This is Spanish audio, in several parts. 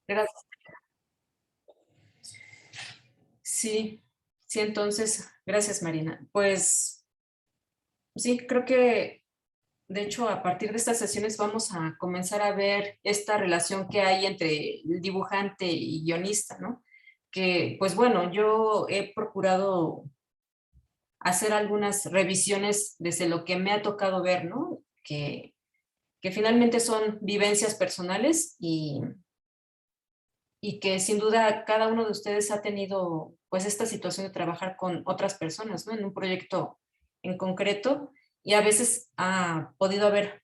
Gracias. Sí, sí, entonces, gracias, Marina. Pues sí, creo que de hecho a partir de estas sesiones vamos a comenzar a ver esta relación que hay entre el dibujante y guionista, ¿no? Que, pues bueno, yo he procurado hacer algunas revisiones desde lo que me ha tocado ver, ¿no? Que finalmente son vivencias personales y que sin duda cada uno de ustedes ha tenido pues esta situación de trabajar con otras personas, ¿no? En un proyecto en concreto y a veces ha podido haber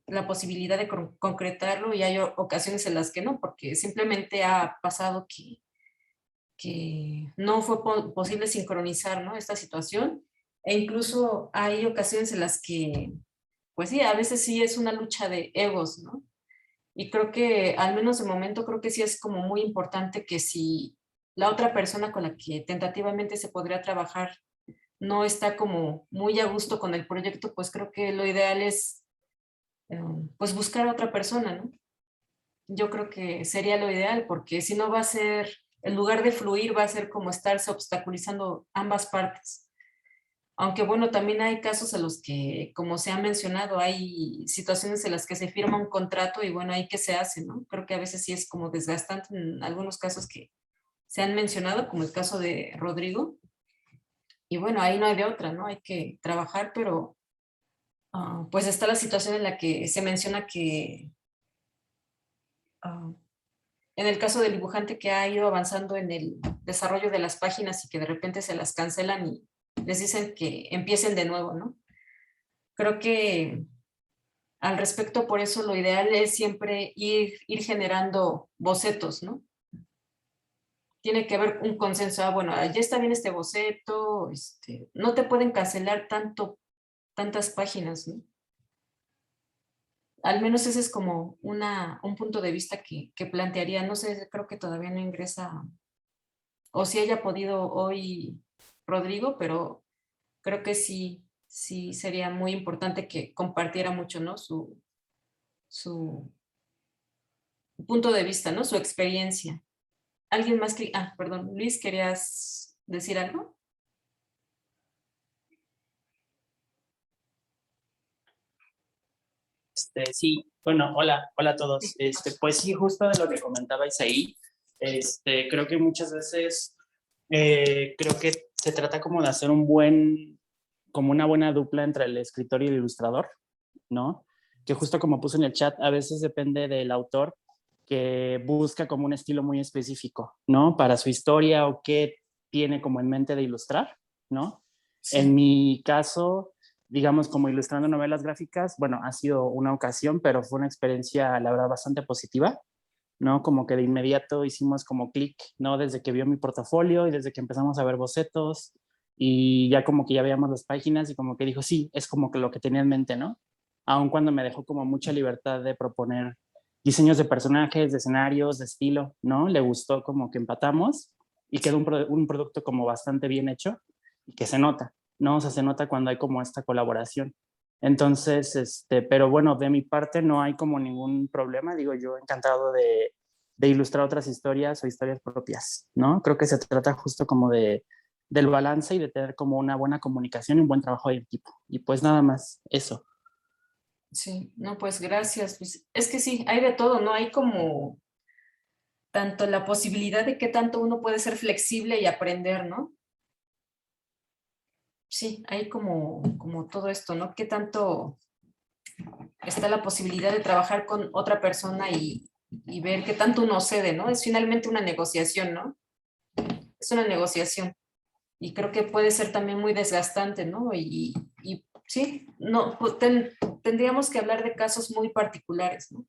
la posibilidad de concretarlo y hay ocasiones en las que no, porque simplemente ha pasado que no fue posible sincronizar, ¿no? Esta situación e incluso hay ocasiones en las que, pues sí, a veces sí es una lucha de egos, ¿no? Y creo que, al menos de momento, creo que sí es como muy importante que si la otra persona con la que tentativamente se podría trabajar no está como muy a gusto con el proyecto, pues creo que lo ideal es pues buscar a otra persona, ¿no? Yo creo que sería lo ideal, porque si no va a ser, en lugar de fluir, va a ser como estarse obstaculizando ambas partes. Aunque bueno, también hay casos en los que, como se ha mencionado, hay situaciones en las que se firma un contrato y bueno, ahí qué se hace, ¿no? Creo que a veces sí es como desgastante en algunos casos que se han mencionado, como el caso de Rodrigo. Y bueno, ahí no hay de otra, ¿no? Hay que trabajar, pero pues está la situación en la que se menciona que ah, en el caso del dibujante que ha ido avanzando en el desarrollo de las páginas y que de repente se las cancelan y les dicen que empiecen de nuevo, ¿no? Creo que al respecto, por eso lo ideal es siempre ir generando bocetos, ¿no? Tiene que haber un consenso, bueno, ya está bien este boceto, no te pueden cancelar tantas páginas, ¿no? Al menos ese es como un punto de vista que plantearía, no sé, creo que todavía no ingresa, o si haya podido hoy Rodrigo, pero creo que sí sería muy importante que compartiera mucho, ¿no? Su punto de vista, ¿no? Su experiencia. ¿Alguien más que, perdón, Luis, querías decir algo? Sí, bueno, hola a todos. Pues sí, justo de lo que comentabais ahí, creo que muchas veces creo que se trata como de hacer como una buena dupla entre el escritor y el ilustrador, ¿no? Que justo como puse en el chat, a veces depende del autor que busca como un estilo muy específico, ¿no? Para su historia o qué tiene como en mente de ilustrar, ¿no? En Sí, mi caso, digamos, como ilustrando novelas gráficas, bueno, ha sido una ocasión, pero fue una experiencia, la verdad, bastante positiva, ¿no? Como que de inmediato hicimos como clic, ¿no? Desde que vio mi portafolio y desde que empezamos a ver bocetos y ya como que ya veíamos las páginas y como que dijo, sí, es como que lo que tenía en mente, ¿no? Aun cuando me dejó como mucha libertad de proponer diseños de personajes, de escenarios, de estilo, ¿no? Le gustó como que empatamos y quedó un producto como bastante bien hecho y que se nota, ¿no? O sea, se nota cuando hay como esta colaboración. Entonces, pero bueno, de mi parte no hay como ningún problema, digo yo encantado de ilustrar otras historias o historias propias, ¿no? Creo que se trata justo como del balance y de tener como una buena comunicación y un buen trabajo de equipo. Y pues nada más, eso. sí, no, pues gracias, Luis. Es que sí, hay de todo, ¿no? Hay como tanto la posibilidad de que tanto uno puede ser flexible y aprender, ¿no? Sí, hay como todo esto, ¿no? ¿Qué tanto está la posibilidad de trabajar con otra persona y ver qué tanto uno cede, ¿no? Es finalmente una negociación, ¿no? Es una negociación. Y creo que puede ser también muy desgastante, ¿no? Y sí, no, pues tendríamos que hablar de casos muy particulares, ¿no?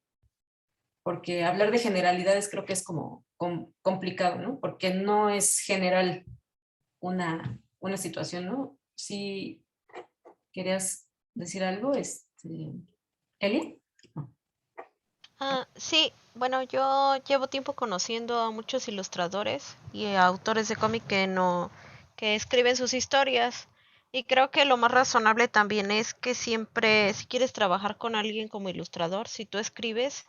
Porque hablar de generalidades creo que es como complicado, ¿no? Porque no es general una situación, ¿no? Si querías decir algo, Eli. Sí, bueno, yo llevo tiempo conociendo a muchos ilustradores y autores de cómic que escriben sus historias. Y creo que lo más razonable también es que siempre, si quieres trabajar con alguien como ilustrador, si tú escribes,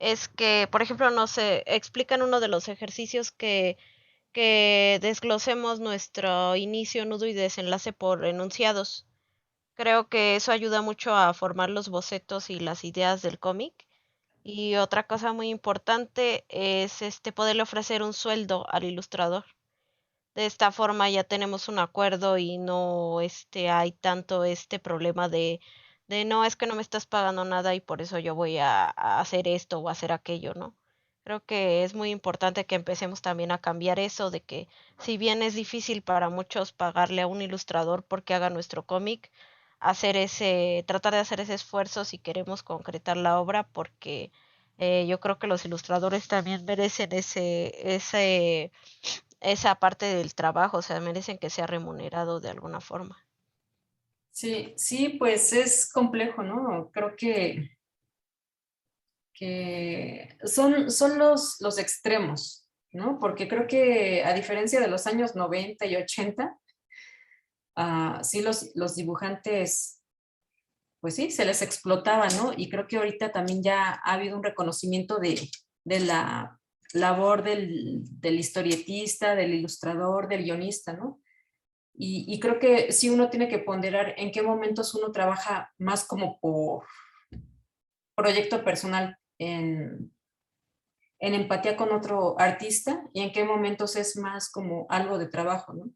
es que, por ejemplo, nos explican uno de los ejercicios que desglosemos nuestro inicio, nudo y desenlace por enunciados. Creo que eso ayuda mucho a formar los bocetos y las ideas del cómic. Y otra cosa muy importante es poderle ofrecer un sueldo al ilustrador. De esta forma ya tenemos un acuerdo y no hay tanto problema de no, es que no me estás pagando nada y por eso yo voy a hacer esto o hacer aquello, ¿no? Creo que es muy importante que empecemos también a cambiar eso de que si bien es difícil para muchos pagarle a un ilustrador porque haga nuestro cómic, tratar de hacer ese esfuerzo si queremos concretar la obra porque yo creo que los ilustradores también merecen esa parte del trabajo, o sea, merecen que sea remunerado de alguna forma. Sí, sí, pues es complejo, ¿no? Creo que son los extremos, ¿no? Porque creo que a diferencia de los años 90 y 80, sí los dibujantes, pues sí, se les explotaba, ¿no? Y creo que ahorita también ya ha habido un reconocimiento de la labor del historietista, del ilustrador, del guionista, ¿no? Y creo que sí uno tiene que ponderar en qué momentos uno trabaja más como por proyecto personal, en empatía con otro artista, y en qué momentos es más como algo de trabajo, ¿no?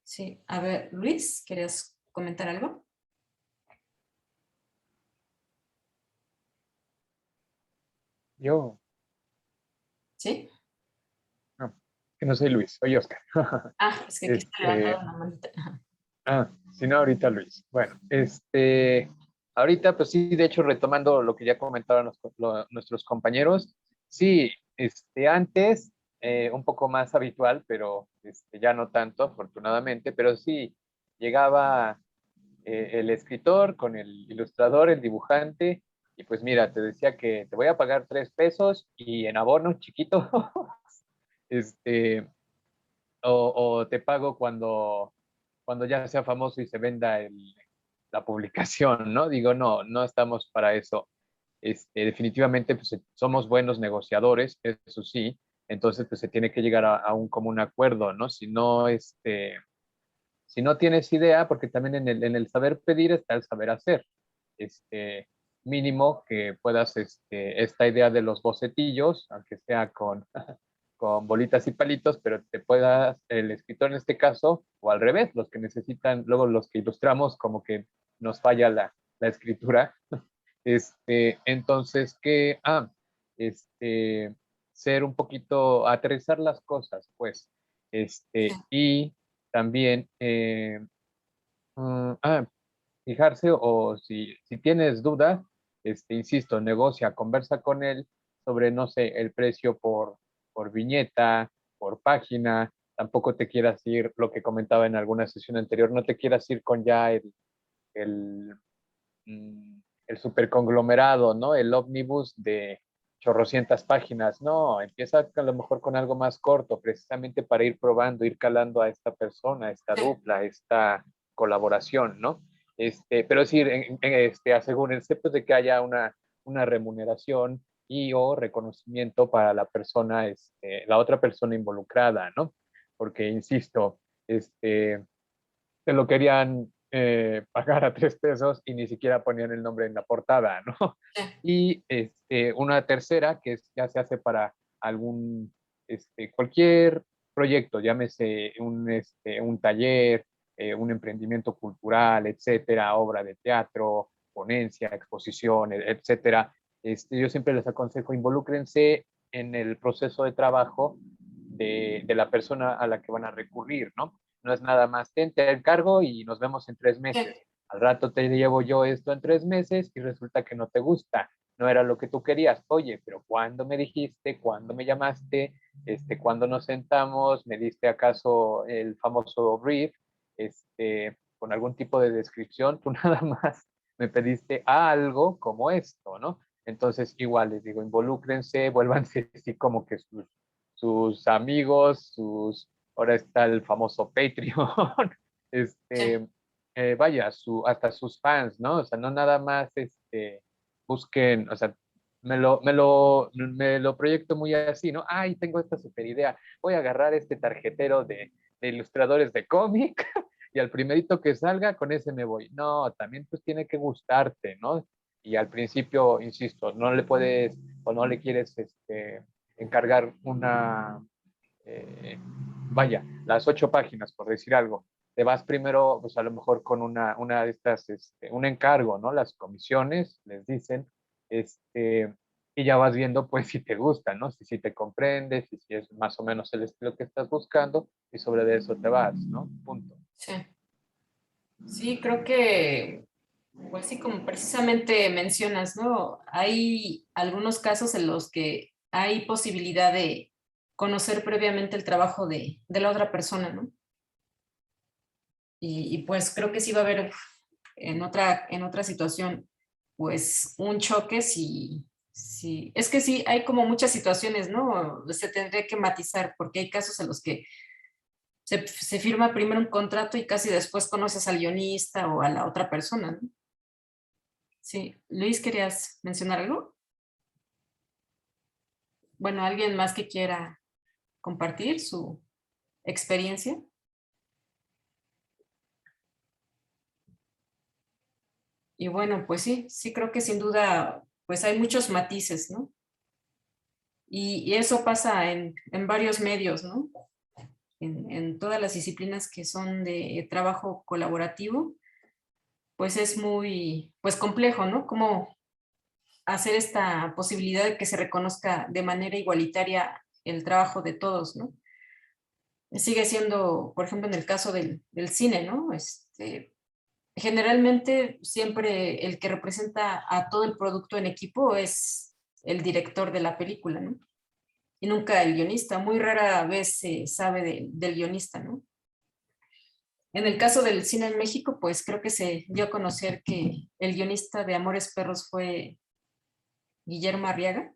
Sí, a ver, Luis, ¿querías comentar algo? Yo, Sí. no, que no soy Luis, soy Oscar. Es que aquí está Este, levantado la manita. Ajá. si no, ahorita Luis. Bueno, ahorita, pues sí, de hecho, retomando lo que ya comentaron nuestros compañeros, sí, antes, un poco más habitual, pero ya no tanto, afortunadamente, pero sí, llegaba el escritor con el ilustrador, el dibujante, y pues mira, te decía que te voy a pagar 3 pesos y en abono chiquito, este, o te pago cuando ya sea famoso y se venda la publicación, ¿no? Digo, no, no estamos para eso. Definitivamente pues, somos buenos negociadores, eso sí, entonces pues se tiene que llegar a un común acuerdo, ¿no? Si no tienes idea, porque también en el saber pedir está el saber hacer. Este, mínimo que puedas, esta idea de los bocetillos, aunque sea con bolitas y palitos, pero te puedas, el escritor en este caso, o al revés, los que necesitan, luego los que ilustramos, como que nos falla la escritura. Entonces, este, ser un poquito, aterrizar las cosas, pues, Sí, y también, mm, ah, fijarse o si tienes dudas, insisto, negocia, conversa con él sobre, no sé, el precio por viñeta, por página, tampoco te quieras ir, lo que comentaba en alguna sesión anterior, no te quieras ir con ya el, el superconglomerado, ¿no? El ómnibus de chorrocientas páginas, no, empieza a lo mejor con algo más corto, precisamente para ir probando, ir calando a esta persona, esta sí, dupla, esta colaboración, ¿no? Pero es decir, asegúrense pues, de que haya una remuneración y o reconocimiento para la persona, la otra persona involucrada, ¿no? Porque, insisto, te lo querían pagar a 3 pesos y ni siquiera ponían el nombre en la portada, ¿no? sí, Y una tercera que ya se hace para algún, cualquier proyecto, llámese un taller, un emprendimiento cultural, etcétera, obra de teatro, ponencia, exposición, etcétera. Yo siempre les aconsejo, involúcrense en el proceso de trabajo de la persona a la que van a recurrir, ¿no? No es nada más, te encargo y nos vemos en 3 meses. sí, Al rato te llevo yo esto en 3 meses y resulta que no te gusta, no era lo que tú querías. Oye, pero ¿cuándo me dijiste? ¿Cuándo me llamaste? ¿Cuándo nos sentamos? ¿Me diste acaso el famoso brief? Con algún tipo de descripción, tú nada más me pediste algo como esto, ¿no? Entonces, igual les digo, involúcrense, vuélvanse así como que sus amigos, ahora está el famoso Patreon, sí, vaya, hasta sus fans, ¿no? O sea, no nada más busquen, o sea, me lo proyecto muy así, ¿no? Ay, tengo esta super idea. Voy a agarrar este tarjetero de ilustradores de cómic y al primerito que salga, con ese me voy. No, también pues tiene que gustarte, ¿no? Y al principio, insisto, no le puedes o no le quieres encargar eh, vaya, las 8 páginas, por decir algo. Te vas primero, pues a lo mejor con una de estas, un encargo, ¿no? Las comisiones, les dicen, y ya vas viendo, pues, si te gusta, ¿no? Si te comprendes, si es más o menos el estilo que estás buscando, y sobre eso te vas, ¿no? Punto. Sí. Sí, creo que, pues sí, como precisamente mencionas, ¿no? Hay algunos casos en los que hay posibilidad de conocer previamente el trabajo de la otra persona, ¿no? Y pues creo que sí va a haber en otra situación, pues un choque si, es que sí, hay como muchas situaciones, ¿no? Se tendría que matizar porque hay casos en los que se firma primero un contrato y casi después conoces al guionista o a la otra persona, ¿no? Sí, Luis, ¿querías mencionar algo? Bueno, ¿alguien más que quiera compartir su experiencia? Y bueno, pues sí creo que sin duda, pues hay muchos matices, ¿no? Y eso pasa en varios medios, ¿no? En todas las disciplinas que son de trabajo colaborativo, pues es muy, pues complejo, ¿no? Cómo hacer esta posibilidad de que se reconozca de manera igualitaria el trabajo de todos, ¿no? Sigue siendo, por ejemplo, en el caso del cine, ¿no? Generalmente siempre el que representa a todo el producto en equipo es el director de la película, ¿no? Y nunca el guionista. Muy rara vez se sabe del guionista, ¿no? En el caso del cine en México, pues creo que se dio a conocer que el guionista de Amores Perros fue Guillermo Arriaga.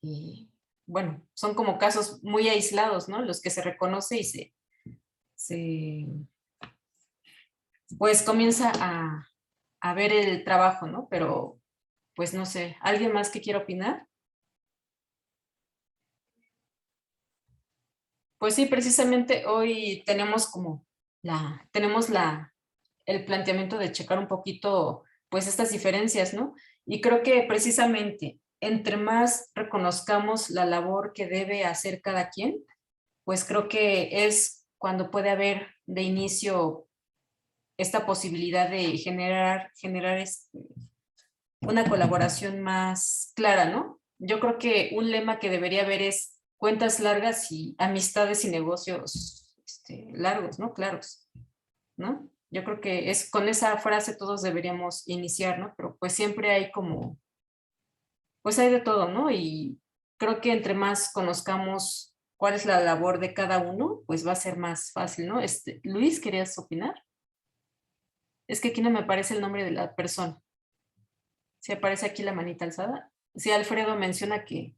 Y bueno, son como casos muy aislados, ¿no? Los que se reconoce y se pues comienza a ver el trabajo, ¿no? Pero pues no sé, ¿alguien más que quiera opinar? Pues sí, precisamente hoy tenemos el planteamiento de checar un poquito, pues estas diferencias, ¿no? Y creo que precisamente entre más reconozcamos la labor que debe hacer cada quien, pues creo que es cuando puede haber de inicio esta posibilidad de generar una colaboración más clara, ¿no? Yo creo que un lema que debería haber es cuentas largas y amistades y negocios largos, ¿no? Claros, ¿no? Yo creo que es con esa frase todos deberíamos iniciar, ¿no? Pero pues siempre hay como, pues hay de todo, ¿no? Y creo que entre más conozcamos cuál es la labor de cada uno, pues va a ser más fácil, ¿no? Luis, ¿querías opinar? Es que aquí no me aparece el nombre de la persona. ¿Sí aparece aquí la manita alzada? Sí, Alfredo menciona que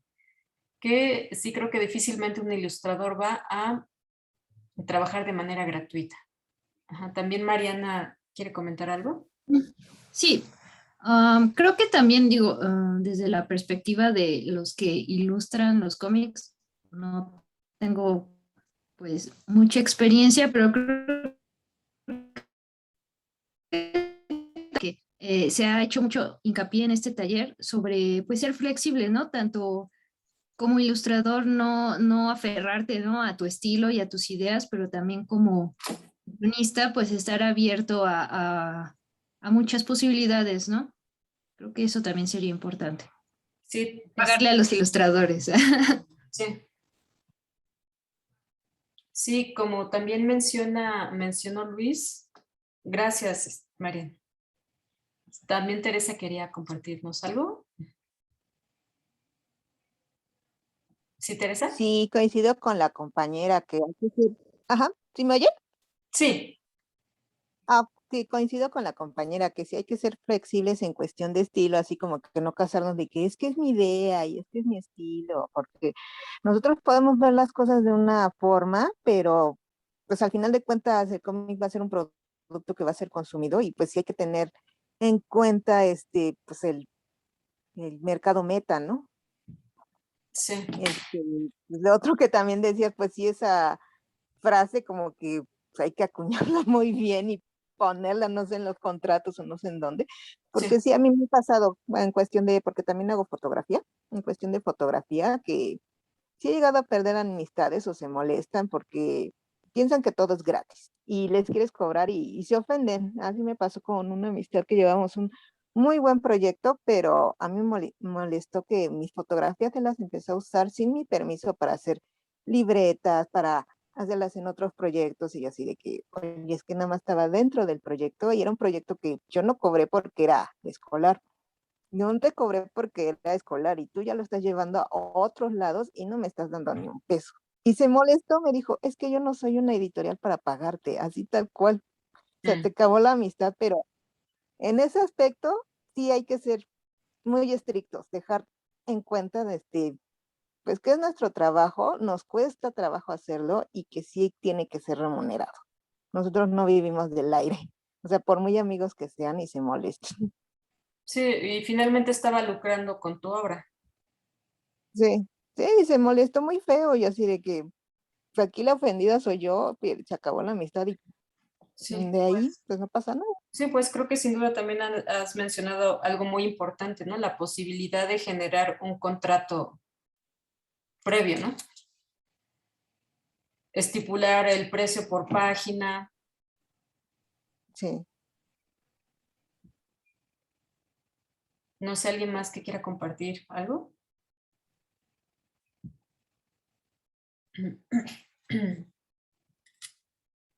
sí creo que difícilmente un ilustrador va a trabajar de manera gratuita. Ajá, también Mariana quiere comentar algo. Sí, creo que también digo, desde la perspectiva de los que ilustran los cómics, no tengo pues mucha experiencia, pero creo que se ha hecho mucho hincapié en este taller sobre pues ser flexible, ¿no? Tanto como ilustrador, no aferrarte, ¿no? A tu estilo y a tus ideas, pero también como guionista, pues estar abierto a muchas posibilidades, ¿no? Creo que eso también sería importante. Sí, Pagarle a los ilustradores. sí. Sí, como también mencionó Luis, gracias, Mariana. También Teresa quería compartirnos algo. ¿Sí, Teresa? Sí, coincido con la compañera que hay que ser. Ajá, ¿sí me oye? Sí, Sí, coincido con la compañera que sí hay que ser flexibles en cuestión de estilo, así como que no casarnos de que es mi idea y es que es mi estilo, porque nosotros podemos ver las cosas de una forma, pero pues al final de cuentas el cómic va a ser un producto que va a ser consumido y pues sí hay que tener en cuenta pues el mercado meta, ¿no? Sí, Lo otro que también decías, pues sí, esa frase como que pues, hay que acuñarla muy bien y ponerla, no sé, en los contratos o no sé en dónde, porque sí, sí, a mí me ha pasado en cuestión de, porque también hago fotografía, en cuestión de fotografía, que sí he llegado a perder amistades o se molestan porque piensan que todo es gratis y les quieres cobrar y se ofenden. Así me pasó con una amistad que llevamos un muy buen proyecto, pero a mí me molestó que mis fotografías se las empezó a usar sin mi permiso para hacer libretas, para hacerlas en otros proyectos y yo así de que, oye, es que nada más estaba dentro del proyecto y era un proyecto que yo no cobré porque era escolar. No te cobré porque era escolar y tú ya lo estás llevando a otros lados y no me estás dando ni un peso. Y se molestó, me dijo, es que yo no soy una editorial para pagarte, así tal cual. O sea, te mm, acabó la amistad, pero en ese aspecto sí hay que ser muy estrictos, dejar en cuenta de pues que es nuestro trabajo, nos cuesta trabajo hacerlo y que sí tiene que ser remunerado. Nosotros no vivimos del aire, o sea, por muy amigos que sean y se molesten. sí, y finalmente estaba lucrando con tu obra. Sí, sí, y se molestó muy feo y así de que pues, aquí la ofendida soy yo, se acabó la amistad y Sí, de ahí pues, pues no pasa nada. sí, pues creo que sin duda también has mencionado algo muy importante, ¿no? La posibilidad de generar un contrato previo, ¿no? Estipular el precio por página. Sí. No sé, ¿alguien más que quiera compartir algo?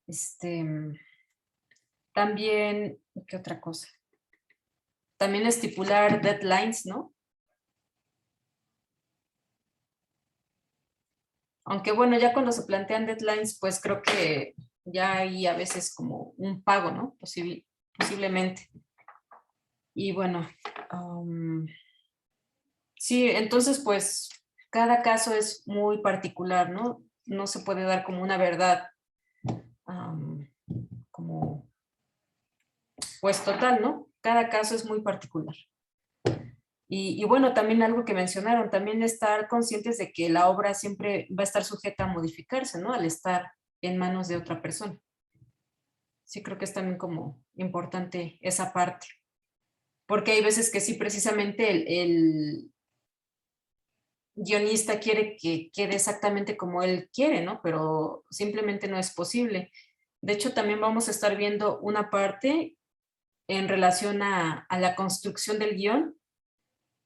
Este, también, ¿qué otra cosa? También estipular deadlines, ¿no? Aunque bueno, ya cuando se plantean deadlines, pues creo que ya hay a veces como un pago, ¿no? Posiblemente. Y bueno, sí, entonces pues cada caso es muy particular, ¿no? No se puede dar como una verdad como pues total, ¿no? Cada caso es muy particular. Y bueno, también algo que mencionaron, también estar conscientes de que la obra siempre va a estar sujeta a modificarse, ¿no? Al estar en manos de otra persona. Sí, creo que es también como importante esa parte. Porque hay veces que sí, precisamente el guionista quiere que quede exactamente como él quiere, ¿no? Pero simplemente no es posible. De hecho, también vamos a estar viendo una parte en relación a la construcción del guión,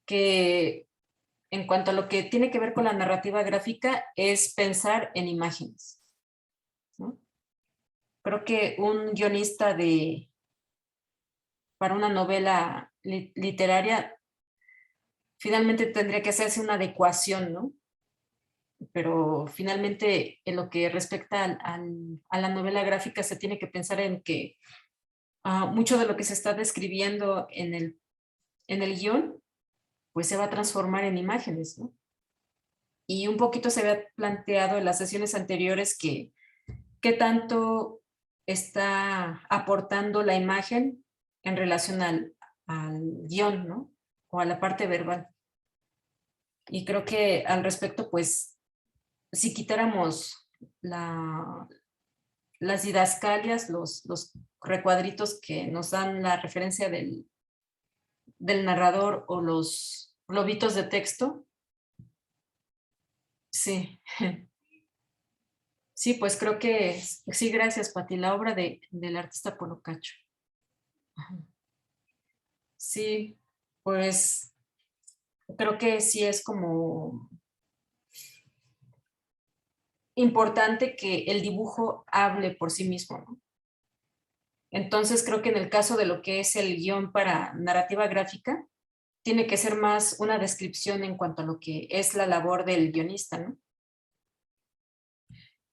que en cuanto a lo que tiene que ver con la narrativa gráfica es pensar en imágenes, ¿no? Creo que un guionista para una novela literaria finalmente tendría que hacerse una adecuación, ¿no? Pero finalmente en lo que respecta a la novela gráfica se tiene que pensar en que mucho de lo que se está describiendo en el guión pues se va a transformar en imágenes, ¿no? Y un poquito se había planteado en las sesiones anteriores que qué tanto está aportando la imagen en relación al guión, ¿no? O a la parte verbal. Y creo que al respecto, pues, si quitáramos las didascalias, los recuadritos que nos dan la referencia del narrador o los globitos de texto, sí. Sí, pues creo que sí, gracias, Pati, la obra del artista Polo Cacho. Ajá. Sí, pues creo que sí es como importante que el dibujo hable por sí mismo, ¿no? Entonces creo que en el caso de lo que es el guión para narrativa gráfica, tiene que ser más una descripción en cuanto a lo que es la labor del guionista, ¿no?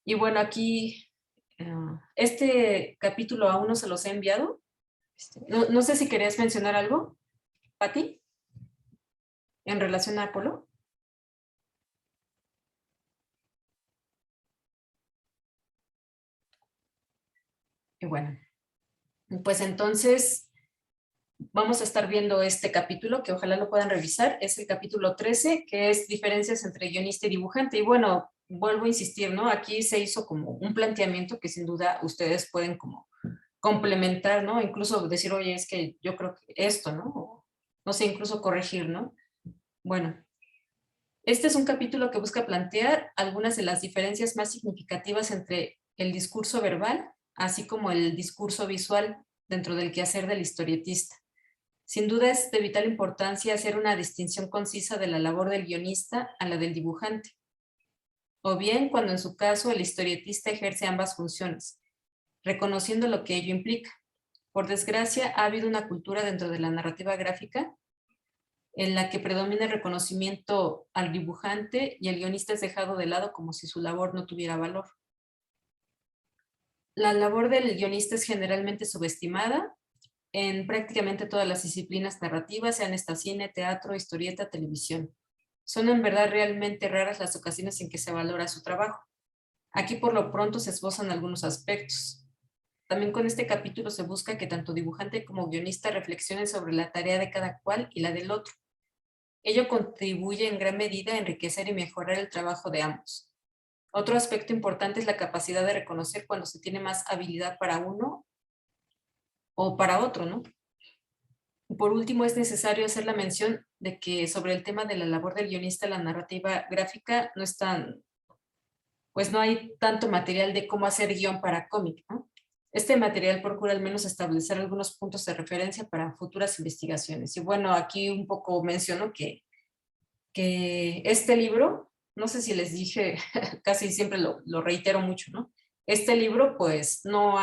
Y bueno, aquí este capítulo aún no se los he enviado. No sé si querías mencionar algo, Pati, en relación a Apolo. Y bueno, pues entonces vamos a estar viendo este capítulo, que ojalá lo puedan revisar, es el capítulo 13, que es diferencias entre guionista y dibujante. Y bueno, vuelvo a insistir, ¿no? Aquí se hizo como un planteamiento que sin duda ustedes pueden como complementar, ¿no? Incluso decir, oye, es que yo creo que esto, ¿no? O, no sé, incluso corregir, ¿no? Bueno, este es un capítulo que busca plantear algunas de las diferencias más significativas entre el discurso verbal, así como el discurso visual dentro del quehacer del historietista. Sin duda es de vital importancia hacer una distinción concisa de la labor del guionista a la del dibujante, o bien cuando en su caso el historietista ejerce ambas funciones, reconociendo lo que ello implica. Por desgracia, ha habido una cultura dentro de la narrativa gráfica en la que predomina el reconocimiento al dibujante y el guionista es dejado de lado como si su labor no tuviera valor. La labor del guionista es generalmente subestimada en prácticamente todas las disciplinas narrativas, sean estas cine, teatro, historieta, televisión. Son en verdad realmente raras las ocasiones en que se valora su trabajo. Aquí por lo pronto se esbozan algunos aspectos. También con este capítulo se busca que tanto dibujante como guionista reflexionen sobre la tarea de cada cual y la del otro. Ello contribuye en gran medida a enriquecer y mejorar el trabajo de ambos. Otro aspecto importante es la capacidad de reconocer cuando se tiene más habilidad para uno o para otro, ¿no? Por último, es necesario hacer la mención de que sobre el tema de la labor del guionista, la narrativa gráfica no es tan, pues no hay tanto material de cómo hacer guión para cómic, ¿no? Este material procura al menos establecer algunos puntos de referencia para futuras investigaciones. Y bueno, aquí un poco menciono que este libro, no sé si les dije, casi siempre lo reitero mucho, ¿no? Este libro pues no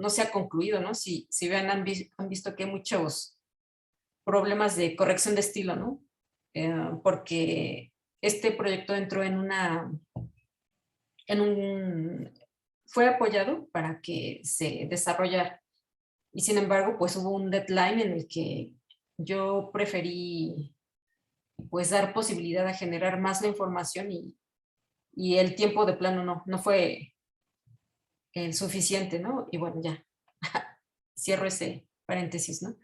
se ha concluido, ¿no? Si vean, han visto que hay muchos problemas de corrección de estilo, ¿no? Porque este proyecto entró fue apoyado para que se desarrollara. Y sin embargo, pues hubo un deadline en el que yo preferí pues dar posibilidad a generar más la información y el tiempo de plano no fue el suficiente, ¿no? Y bueno, ya cierro ese paréntesis, ¿no?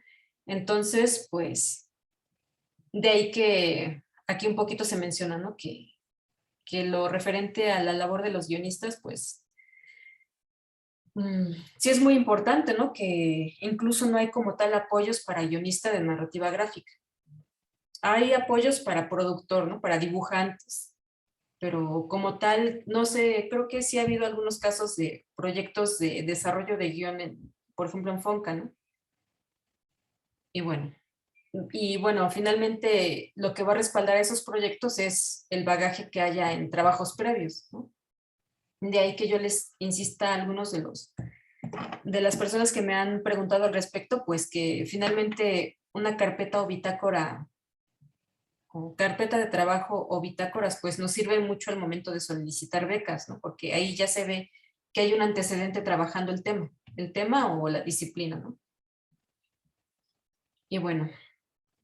Entonces, pues, de ahí que aquí un poquito se menciona, ¿no? Que lo referente a la labor de los guionistas, pues, sí es muy importante, ¿no? Que incluso no hay como tal apoyos para guionista de narrativa gráfica. Hay apoyos para productor, ¿no? Para dibujantes, pero como tal, no sé, creo que sí ha habido algunos casos de proyectos de desarrollo de guión, por ejemplo, en Fonca, ¿no? Y bueno, finalmente lo que va a respaldar esos proyectos es el bagaje que haya en trabajos previos, ¿no? De ahí que yo les insista a algunos de las personas que me han preguntado al respecto, pues que finalmente una carpeta o bitácora o carpeta de trabajo o bitácoras, pues nos sirven mucho al momento de solicitar becas, ¿no? Porque ahí ya se ve que hay un antecedente trabajando el tema o la disciplina, ¿no? Y bueno,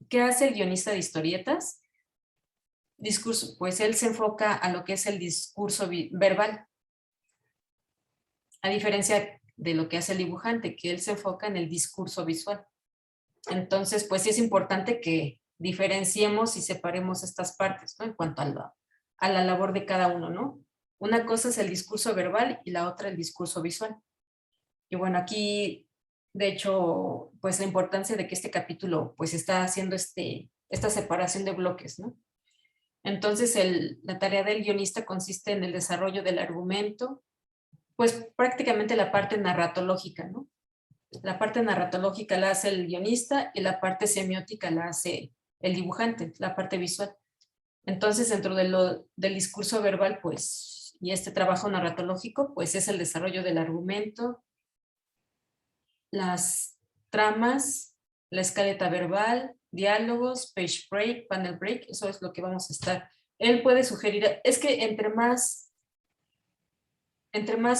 ¿qué hace el guionista de historietas? Discurso, pues él se enfoca a lo que es el discurso verbal, a diferencia de lo que hace el dibujante, que él se enfoca en el discurso visual. Entonces, pues sí es importante que diferenciemos y separemos estas partes, ¿no? En cuanto a la labor de cada uno, ¿no? Una cosa es el discurso verbal y la otra el discurso visual. Y bueno, aquí, de hecho, pues la importancia de que este capítulo pues está haciendo esta separación de bloques, ¿no? Entonces, la tarea del guionista consiste en el desarrollo del argumento, pues prácticamente la parte narratológica, ¿no? La parte narratológica la hace el guionista y la parte semiótica la hace el dibujante, la parte visual. Entonces, dentro del discurso verbal, pues, y este trabajo narratológico, pues es el desarrollo del argumento, las tramas, la escaleta verbal, diálogos, page break, panel break, eso es lo que vamos a estar. Él puede sugerir, es que entre más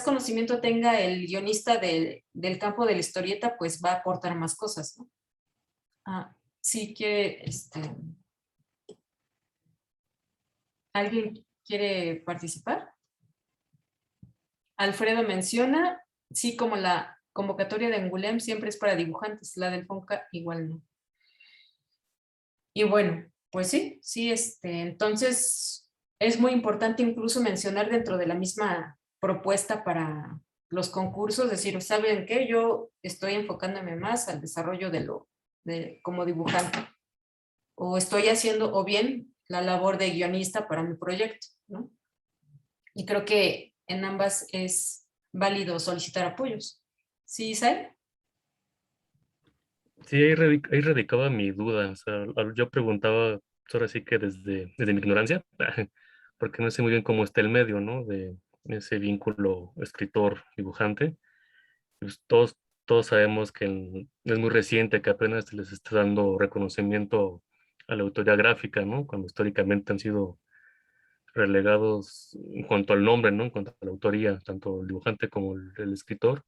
conocimiento tenga el guionista del campo de la historieta, pues va a aportar más cosas, ¿no? Sí que, ¿alguien quiere participar? Alfredo menciona, sí, como la convocatoria de Angulem siempre es para dibujantes, la del FONCA igual no. Y bueno, pues sí, entonces es muy importante incluso mencionar dentro de la misma propuesta para los concursos, decir, ¿saben qué? Yo estoy enfocándome más al desarrollo como dibujante, o estoy haciendo, o bien, la labor de guionista para mi proyecto, ¿no? Y creo que en ambas es válido solicitar apoyos. ¿Sí, Isabel? Sí, ahí radicaba mi duda. O sea, yo preguntaba, pues, ahora sí que desde mi ignorancia, porque no sé muy bien cómo está el medio, ¿no? De ese vínculo escritor-dibujante. Pues todos sabemos que es muy reciente, que apenas se les está dando reconocimiento a la autoría gráfica, ¿no? Cuando históricamente han sido relegados en cuanto al nombre, ¿no? En cuanto a la autoría, tanto el dibujante como el escritor.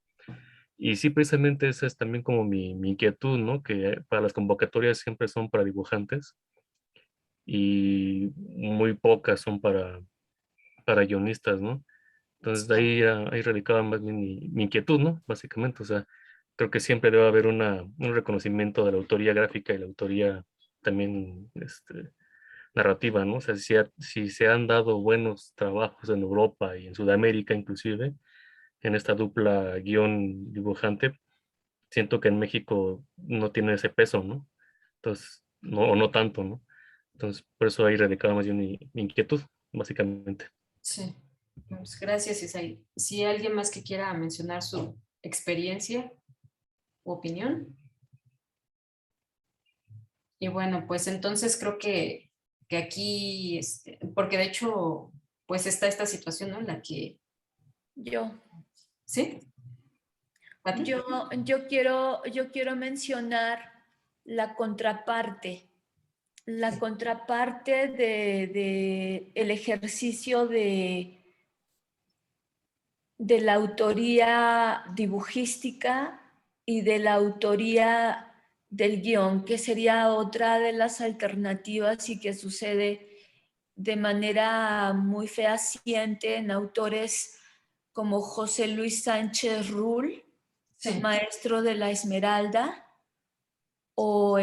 Y sí, precisamente esa es también como mi inquietud, ¿no? Que para las convocatorias siempre son para dibujantes y muy pocas son para guionistas, ¿no? Entonces de ahí radicaba más bien mi inquietud, ¿no? Básicamente, o sea, creo que siempre debe haber un reconocimiento de la autoría gráfica y la autoría también narrativa, ¿no? O sea, si se han dado buenos trabajos en Europa y en Sudamérica inclusive, en esta dupla guión dibujante, siento que en México no tiene ese peso, ¿no? Entonces, no, o no tanto, ¿no? Entonces, por eso ahí radicaba más bien mi inquietud, básicamente. Sí. Pues gracias, Isaí. Si alguien más que quiera mencionar su experiencia u opinión. Y bueno, pues entonces creo que aquí, porque de hecho, pues está esta situación, ¿no? En la que, Yo, ¿sí? ¿Pati? yo quiero mencionar la contraparte de el ejercicio de la autoría dibujística y de la autoría del guión, que sería otra de las alternativas y que sucede de manera muy fehaciente en autores como José Luis Sánchez Rull, Sí. maestro de la Esmeralda, o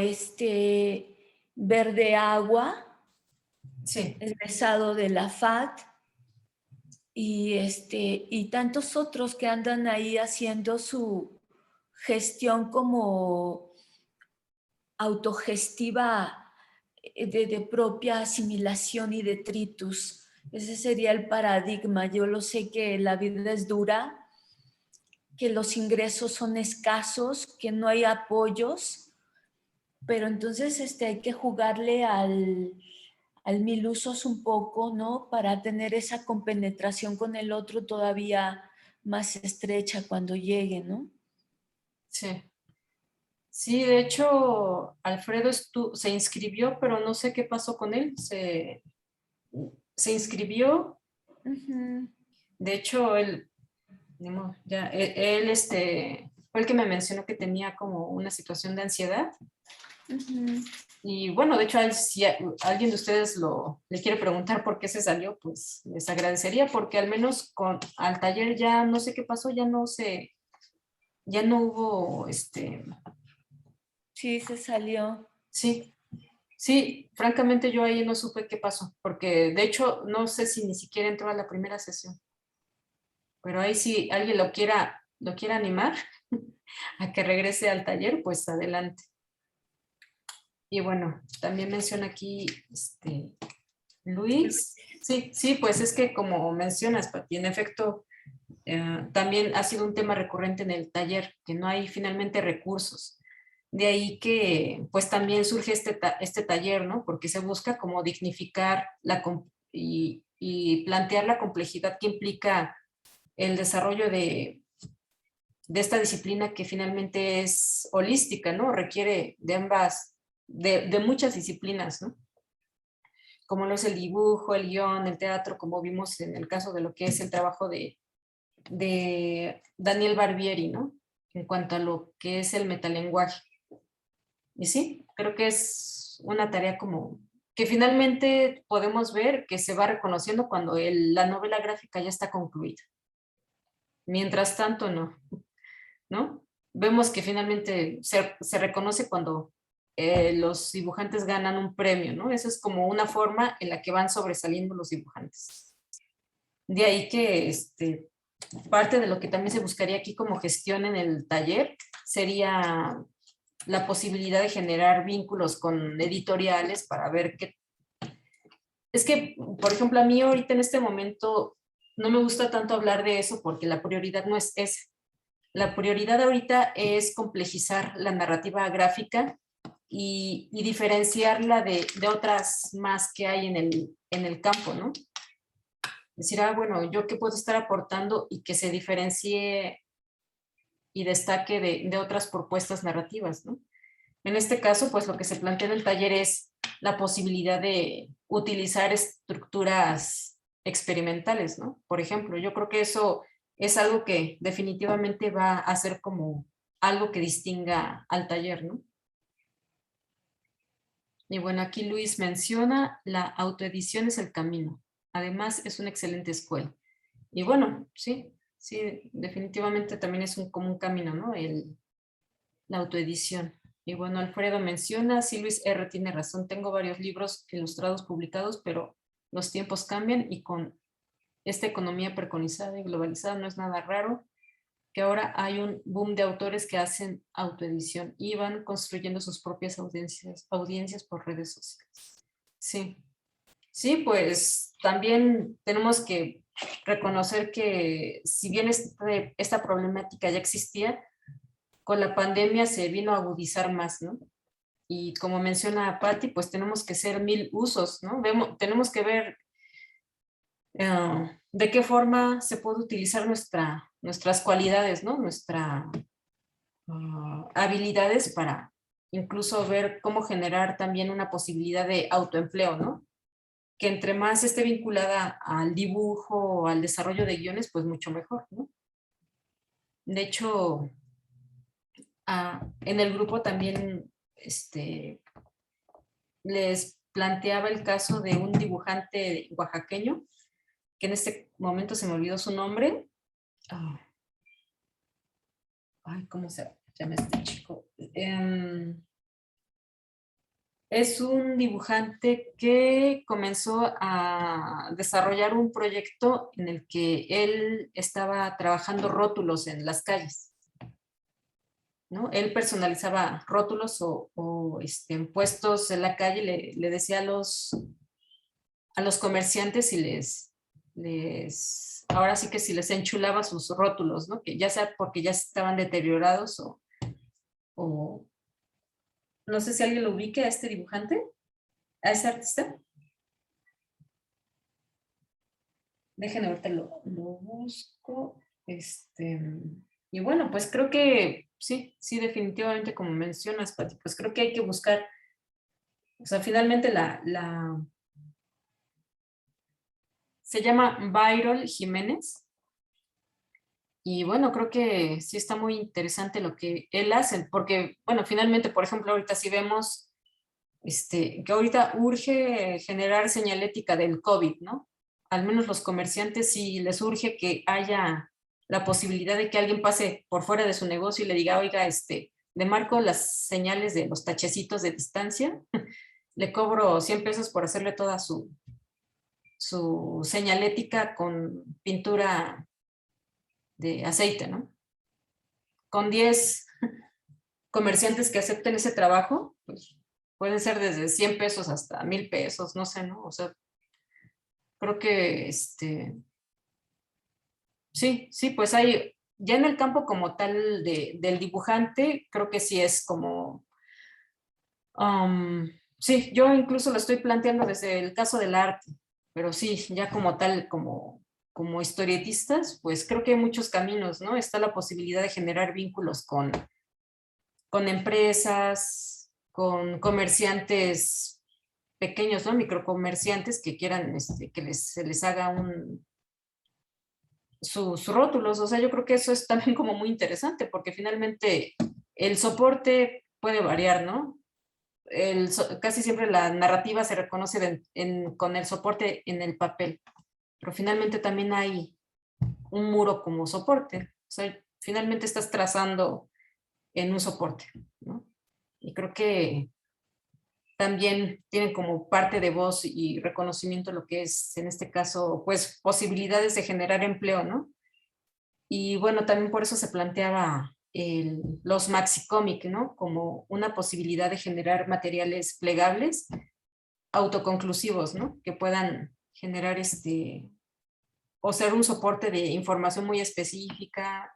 Verde Agua, Sí. egresado de la FAT, y tantos otros que andan ahí haciendo su gestión como autogestiva de propia asimilación y detritus. Ese sería el paradigma. Yo lo sé que la vida es dura, que los ingresos son escasos, que no hay apoyos, pero entonces hay que jugarle al mil usos un poco, ¿no? Para tener esa compenetración con el otro todavía más estrecha cuando llegue, ¿no? Sí. Sí, de hecho, Alfredo se inscribió, pero no sé qué pasó con él. Se inscribió. Uh-huh. De hecho, él fue el que me mencionó que tenía como una situación de ansiedad. Uh-huh. Y bueno, de hecho, si alguien de ustedes le quiere preguntar por qué se salió, pues les agradecería, porque al menos al taller ya no sé qué pasó, ya no hubo, Sí, se salió. Sí, francamente yo ahí no supe qué pasó, porque de hecho no sé si ni siquiera entró a la primera sesión, pero ahí si alguien lo quiera animar a que regrese al taller, pues adelante. Y bueno, también menciona aquí Luis. Sí, pues es que como mencionas, Pati, en efecto, también ha sido un tema recurrente en el taller, que no hay finalmente recursos. De ahí que pues también surge este taller, ¿no? Porque se busca como dignificar y plantear la complejidad que implica el desarrollo de esta disciplina que finalmente es holística, ¿no? Requiere de muchas disciplinas, ¿no? Como lo es el dibujo, el guión, el teatro, como vimos en el caso de lo que es el trabajo de Daniel Barbieri, ¿no? En cuanto a lo que es el metalenguaje. Y sí, creo que es una tarea como que finalmente podemos ver que se va reconociendo cuando la novela gráfica ya está concluida. Mientras tanto, no. ¿no? Vemos que finalmente se reconoce cuando los dibujantes ganan un premio, ¿no? Esa es como una forma en la que van sobresaliendo los dibujantes. De ahí que parte de lo que también se buscaría aquí como gestión en el taller sería la posibilidad de generar vínculos con editoriales para ver qué. Es que, por ejemplo, a mí ahorita en este momento no me gusta tanto hablar de eso porque la prioridad no es esa. La prioridad ahorita es complejizar la narrativa gráfica y diferenciarla de otras más que hay en el campo, ¿no? Decir, bueno, ¿yo qué puedo estar aportando y que se diferencie y destaque de otras propuestas narrativas, ¿no? En este caso, pues lo que se plantea en el taller es la posibilidad de utilizar estructuras experimentales, ¿no? Por ejemplo, yo creo que eso es algo que definitivamente va a ser como algo que distinga al taller, ¿no? Y bueno, aquí Luis menciona, la autoedición es el camino. Además, es una excelente escuela. Y bueno, sí, definitivamente también es como un camino, ¿no? La autoedición. Y bueno, Alfredo menciona, sí, Luis R. tiene razón, tengo varios libros ilustrados publicados, pero los tiempos cambian y con esta economía preconizada y globalizada no es nada raro que ahora hay un boom de autores que hacen autoedición y van construyendo sus propias audiencias por redes sociales. Sí. Sí, pues también tenemos que reconocer que si bien esta problemática ya existía, con la pandemia se vino a agudizar más, ¿no? Y como menciona Patti, pues tenemos que ser 1000 usos, ¿no? Tenemos que ver de qué forma se puede utilizar nuestras cualidades, ¿no? Nuestras habilidades para incluso ver cómo generar también una posibilidad de autoempleo, ¿no? Que entre más esté vinculada al dibujo o al desarrollo de guiones, pues mucho mejor, ¿no? De hecho, en el grupo también les planteaba el caso de un dibujante oaxaqueño, que en este momento se me olvidó su nombre. ¿Cómo se llama este chico? Es un dibujante que comenzó a desarrollar un proyecto en el que él estaba trabajando rótulos en las calles, ¿no? Él personalizaba rótulos o en puestos en la calle, le decía a los comerciantes si ahora sí que si les enchulaba sus rótulos, ¿no? Que ya sea porque ya estaban deteriorados o no sé si alguien lo ubique a este dibujante, a ese artista. Déjenme ahorita lo busco. Y bueno, pues creo que sí, definitivamente como mencionas, Pati, pues creo que hay que buscar, o sea, finalmente se llama Byron Jiménez. Y bueno, creo que sí está muy interesante lo que él hace, porque, bueno, finalmente, por ejemplo, ahorita sí vemos que ahorita urge generar señalética del COVID, ¿no? Al menos los comerciantes sí les urge que haya la posibilidad de que alguien pase por fuera de su negocio y le diga, oiga, le marco las señales de los tachecitos de distancia, le cobro 100 pesos por hacerle toda su señalética con pintura de aceite, ¿no? Con 10 comerciantes que acepten ese trabajo, pues pueden ser desde 100 pesos hasta 1000 pesos, no sé, ¿no? O sea, creo que sí, pues hay, ya en el campo como tal del dibujante, creo que sí es como, sí, yo incluso lo estoy planteando desde el caso del arte, pero sí, ya como tal, como historietistas, pues creo que hay muchos caminos, ¿no? Está la posibilidad de generar vínculos con empresas, con comerciantes pequeños, ¿no? Microcomerciantes que quieran que se les haga sus rótulos. O sea, yo creo que eso es también como muy interesante porque finalmente el soporte puede variar, ¿no? Casi siempre la narrativa se reconoce con el soporte en el papel, pero finalmente también hay un muro como soporte. O sea, finalmente estás trazando en un soporte, ¿no? Y creo que también tienen como parte de voz y reconocimiento lo que es, en este caso, pues posibilidades de generar empleo, ¿no? Y bueno, también por eso se planteaba los maxi-comic, ¿no? Como una posibilidad de generar materiales plegables, autoconclusivos, ¿no? Que puedan generar o ser un soporte de información muy específica,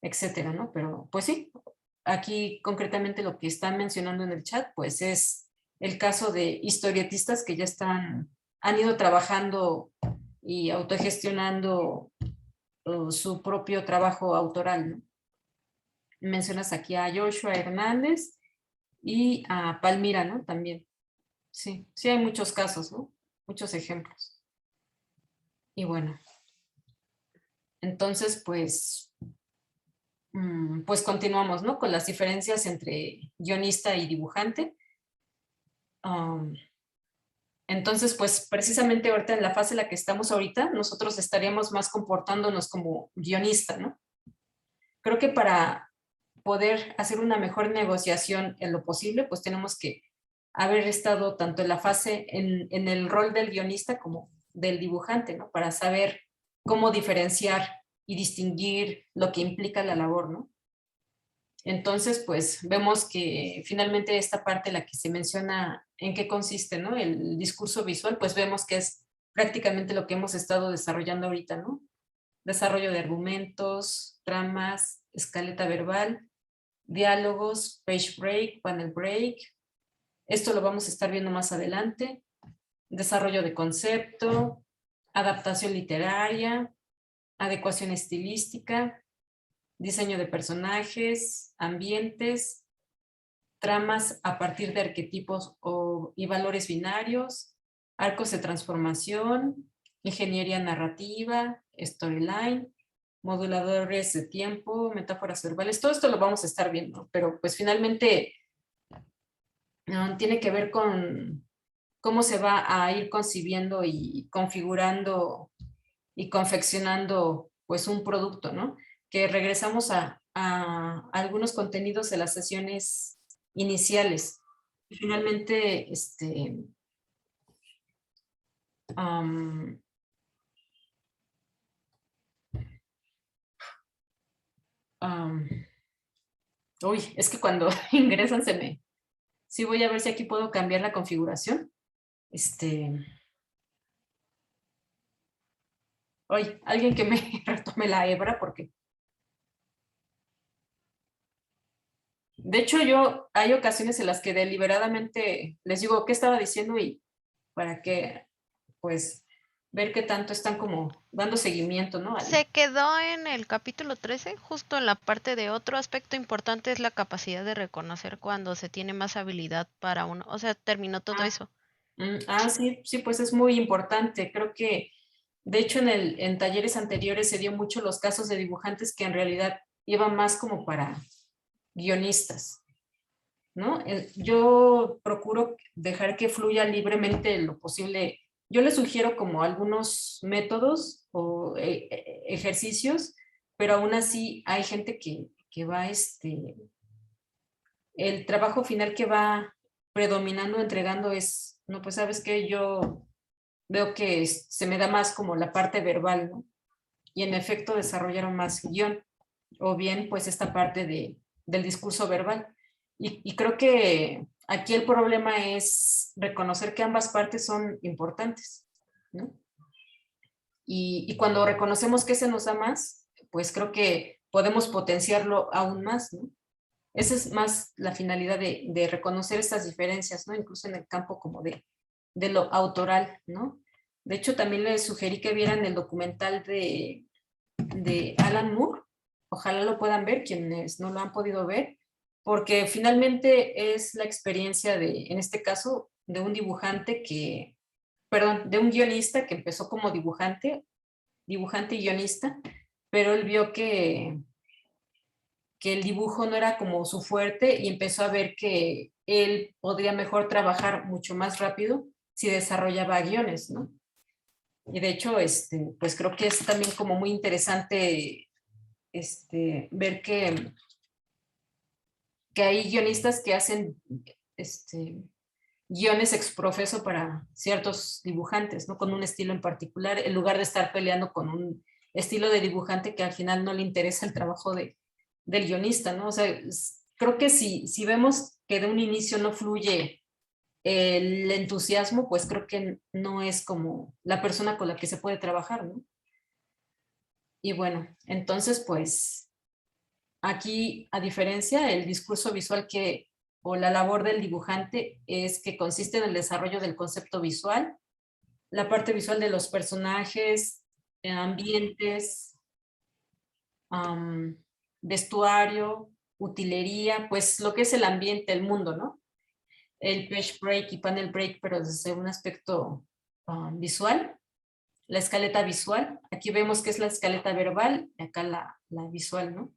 etcétera, ¿no? Pero pues sí, aquí concretamente lo que están mencionando en el chat, pues es el caso de historietistas que ya han ido trabajando y autogestionando su propio trabajo autoral, ¿no? Mencionas aquí a Joshua Hernández y a Palmira, ¿no? También. Sí, sí hay muchos casos, ¿no? Muchos ejemplos. Y bueno, entonces pues continuamos, ¿no? Con las diferencias entre guionista y dibujante. Entonces, pues precisamente ahorita en la fase en la que estamos ahorita, nosotros estaríamos más comportándonos como guionista, ¿no? Creo que para poder hacer una mejor negociación en lo posible, pues tenemos que haber estado tanto en la fase, en el rol del guionista como del dibujante, ¿no? Para saber cómo diferenciar y distinguir lo que implica la labor, ¿no? Entonces, pues vemos que finalmente esta parte, la que se menciona en qué consiste, ¿no? El discurso visual, pues vemos que es prácticamente lo que hemos estado desarrollando ahorita, ¿no? Desarrollo de argumentos, tramas, escaleta verbal, diálogos, page break, panel break. Esto lo vamos a estar viendo más adelante. Desarrollo de concepto, adaptación literaria, adecuación estilística, diseño de personajes, ambientes, tramas a partir de arquetipos y valores binarios, arcos de transformación, ingeniería narrativa, storyline, moduladores de tiempo, metáforas verbales. Todo esto lo vamos a estar viendo, pero pues finalmente tiene que ver con cómo se va a ir concibiendo y configurando y confeccionando pues un producto, ¿no? Que regresamos a algunos contenidos de las sesiones iniciales. Y finalmente, uy, es que cuando ingresan sí voy a ver si aquí puedo cambiar la configuración. Oye, alguien que me retome la hebra porque... De hecho, hay ocasiones en las que deliberadamente les digo qué estaba diciendo y para que, pues, ver qué tanto están como dando seguimiento, ¿no? Se quedó en el capítulo 13, justo en la parte de otro aspecto importante es la capacidad de reconocer cuando se tiene más habilidad para uno. O sea, terminó todo eso. Sí, pues es muy importante. Creo que, de hecho, en talleres anteriores se dio mucho los casos de dibujantes que en realidad iban más como para guionistas, ¿no? Yo procuro dejar que fluya libremente lo posible. Yo les sugiero como algunos métodos o ejercicios, pero aún así hay gente que va, el trabajo final que va predominando, entregando es, no, pues sabes que yo veo que se me da más como la parte verbal, ¿no? Y en efecto desarrollaron más guión, o bien pues esta parte del discurso verbal. Y creo que aquí el problema es reconocer que ambas partes son importantes, ¿no? Y cuando reconocemos que se nos da más, pues creo que podemos potenciarlo aún más, ¿no? Esa es más la finalidad de reconocer estas diferencias, ¿no? Incluso en el campo como de lo autoral, ¿no? De hecho, también les sugerí que vieran el documental de Alan Moore. Ojalá lo puedan ver, quienes no lo han podido ver, porque finalmente es la experiencia en este caso, de un dibujante de un guionista que empezó como dibujante y guionista, pero él vio que el dibujo no era como su fuerte y empezó a ver que él podría mejor trabajar mucho más rápido si desarrollaba guiones, ¿no? Y de hecho, pues creo que es también como muy interesante ver que hay guionistas que hacen guiones exprofeso para ciertos dibujantes, ¿no? Con un estilo en particular, en lugar de estar peleando con un estilo de dibujante que al final no le interesa el trabajo del guionista, ¿no? O sea, creo que si vemos que de un inicio no fluye el entusiasmo, pues creo que no es como la persona con la que se puede trabajar, ¿no? Y bueno, entonces pues aquí, a diferencia, el discurso visual o la labor del dibujante es que consiste en el desarrollo del concepto visual, la parte visual de los personajes, ambientes, vestuario, utilería, pues lo que es el ambiente, el mundo, ¿no? El page break y panel break, pero desde un aspecto visual, la escaleta visual. Aquí vemos que es la escaleta verbal, y acá la visual, ¿no?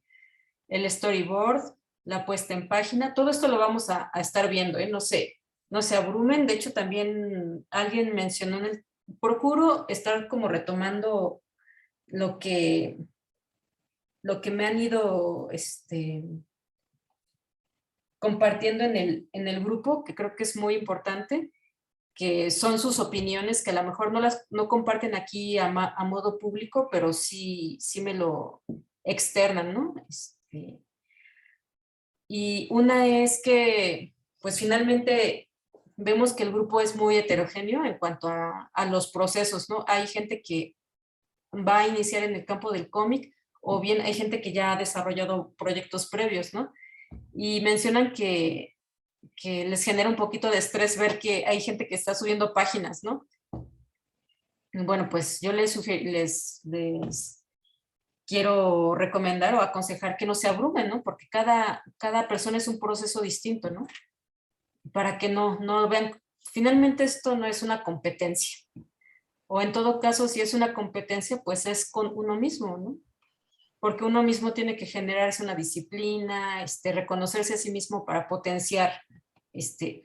El storyboard, la puesta en página, todo esto lo vamos a estar viendo, ¿eh? No se abrumen. De hecho, también alguien mencionó procuro estar como retomando lo que me han ido compartiendo en el grupo, que creo que es muy importante, que son sus opiniones, que a lo mejor no comparten aquí a modo público, pero sí me lo externan, ¿no? Y una es que, pues finalmente vemos que el grupo es muy heterogéneo en cuanto a los procesos, ¿no? Hay gente que va a iniciar en el campo del cómic, o bien hay gente que ya ha desarrollado proyectos previos, ¿no? Y mencionan que les genera un poquito de estrés ver que hay gente que está subiendo páginas, ¿no? Bueno, pues yo les quiero recomendar o aconsejar que no se abrumen, ¿no? Porque cada persona es un proceso distinto, ¿no? Para que no vean, finalmente esto no es una competencia. O en todo caso, si es una competencia, pues es con uno mismo, ¿no? Porque uno mismo tiene que generarse una disciplina, reconocerse a sí mismo para potenciar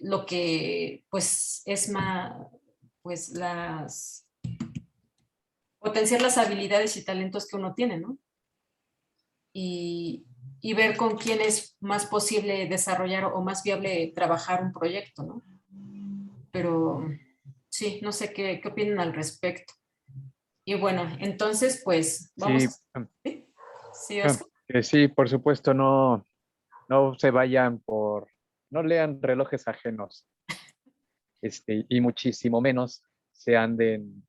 lo que pues es más, pues potenciar las habilidades y talentos que uno tiene, ¿no? Y ver con quién es más posible desarrollar o más viable trabajar un proyecto, ¿no? Pero sí, no sé qué opinan al respecto. Y bueno, entonces pues vamos. Sí, ¿Sí, Oscar? sí, por supuesto, no se vayan no lean relojes ajenos, y muchísimo menos se anden,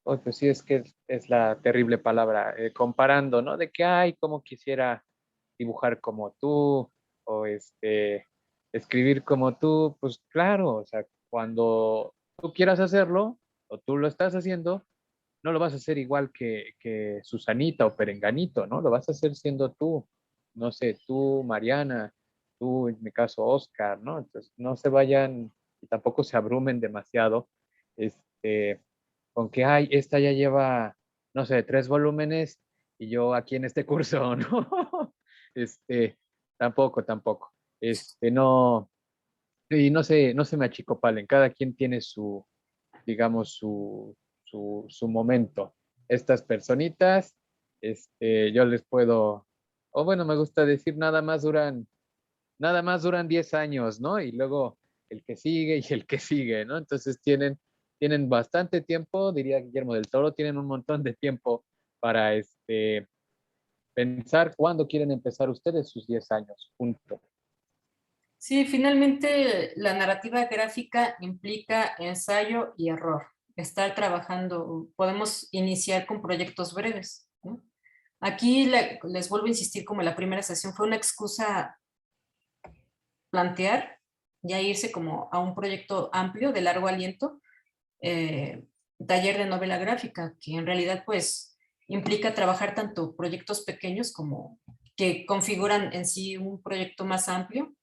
pues sí, es que es la terrible palabra, comparando, ¿no? De que, ay, cómo quisiera dibujar como tú, o escribir como tú. Pues claro, o sea, cuando tú quieras hacerlo, o tú lo estás haciendo, no lo vas a hacer igual que Susanita o Perenganito, ¿no? Lo vas a hacer siendo tú, no sé, tú, Mariana, tú, en mi caso, Oscar, ¿no? Entonces, no se vayan y tampoco se abrumen demasiado, con que, ay, esta ya lleva, no sé, 3 volúmenes y yo aquí en este curso, ¿no? Tampoco. No, y no se me achicopalen, cada quien tiene digamos, su momento. Estas personitas, yo les puedo, o bueno, me gusta decir, nada más duran 10 años, ¿no? Y luego el que sigue y el que sigue, ¿no? Entonces tienen bastante tiempo, diría Guillermo del Toro, tienen un montón de tiempo para pensar cuándo quieren empezar ustedes sus 10 años, punto. Sí, finalmente la narrativa gráfica implica ensayo y error. Estar trabajando, podemos iniciar con proyectos breves, ¿no? Aquí les vuelvo a insistir, como en la primera sesión, fue una excusa plantear, ya irse como a un proyecto amplio, de largo aliento, taller de novela gráfica, que en realidad pues implica trabajar tanto proyectos pequeños como que configuran en sí un proyecto más amplio,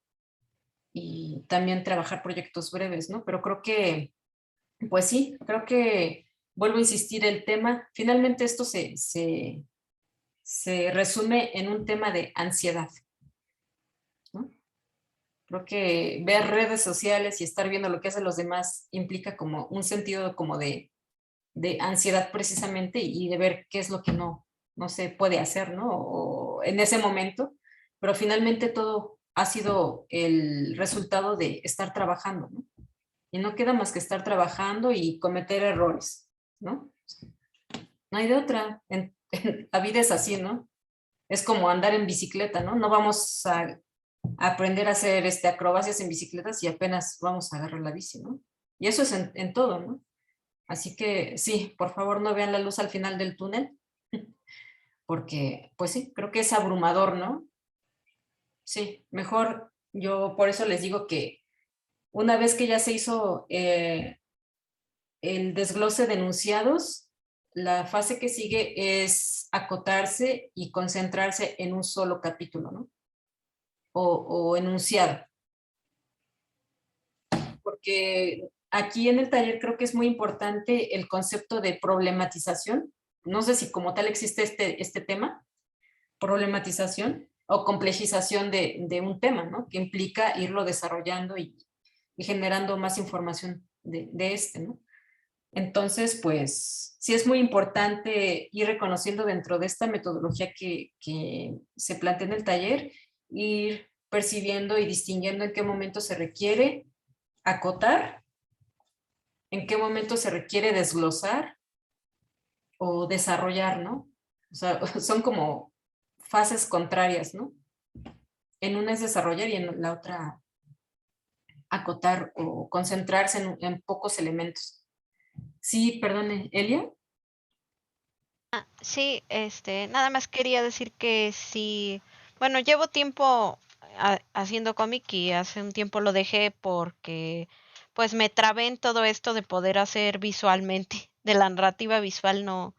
y también trabajar proyectos breves, ¿no? Pero creo que, pues sí, creo que vuelvo a insistir el tema. Finalmente esto se resume en un tema de ansiedad, ¿no? Creo que ver redes sociales y estar viendo lo que hacen los demás implica como un sentido como de ansiedad precisamente, y de ver qué es lo que no no se puede hacer, ¿no? O en ese momento, pero finalmente todo ha sido el resultado de estar trabajando, ¿no? Y no queda más que estar trabajando y cometer errores, ¿no? No hay de otra. La vida es así, ¿no? Es como andar en bicicleta, ¿no? No vamos a aprender a hacer acrobacias en bicicletas y apenas vamos a agarrar la bici, ¿no? Y eso es en todo, ¿no? Así que sí, por favor no vean la luz al final del túnel, porque pues sí, creo que es abrumador, ¿no? Sí, mejor yo por eso les digo que una vez que ya se hizo el desglose de enunciados, la fase que sigue es acotarse y concentrarse en un solo capítulo, ¿no? O enunciado. Porque aquí en el taller creo que es muy importante el concepto de problematización. No sé si como tal existe este tema, problematización o complejización de un tema, ¿no? Que implica irlo desarrollando y generando más información de este, ¿no? Entonces, pues, sí es muy importante ir reconociendo dentro de esta metodología que se plantea en el taller, ir percibiendo y distinguiendo en qué momento se requiere acotar, en qué momento se requiere desglosar o desarrollar, ¿no? O sea, son como fases contrarias, ¿no? En una es desarrollar y en la otra acotar o concentrarse en pocos elementos. Sí, perdone, Elia. Sí, nada más quería decir que sí, bueno, llevo tiempo haciendo cómic y hace un tiempo lo dejé porque pues me trabé en todo esto de poder hacer visualmente, de la narrativa visual no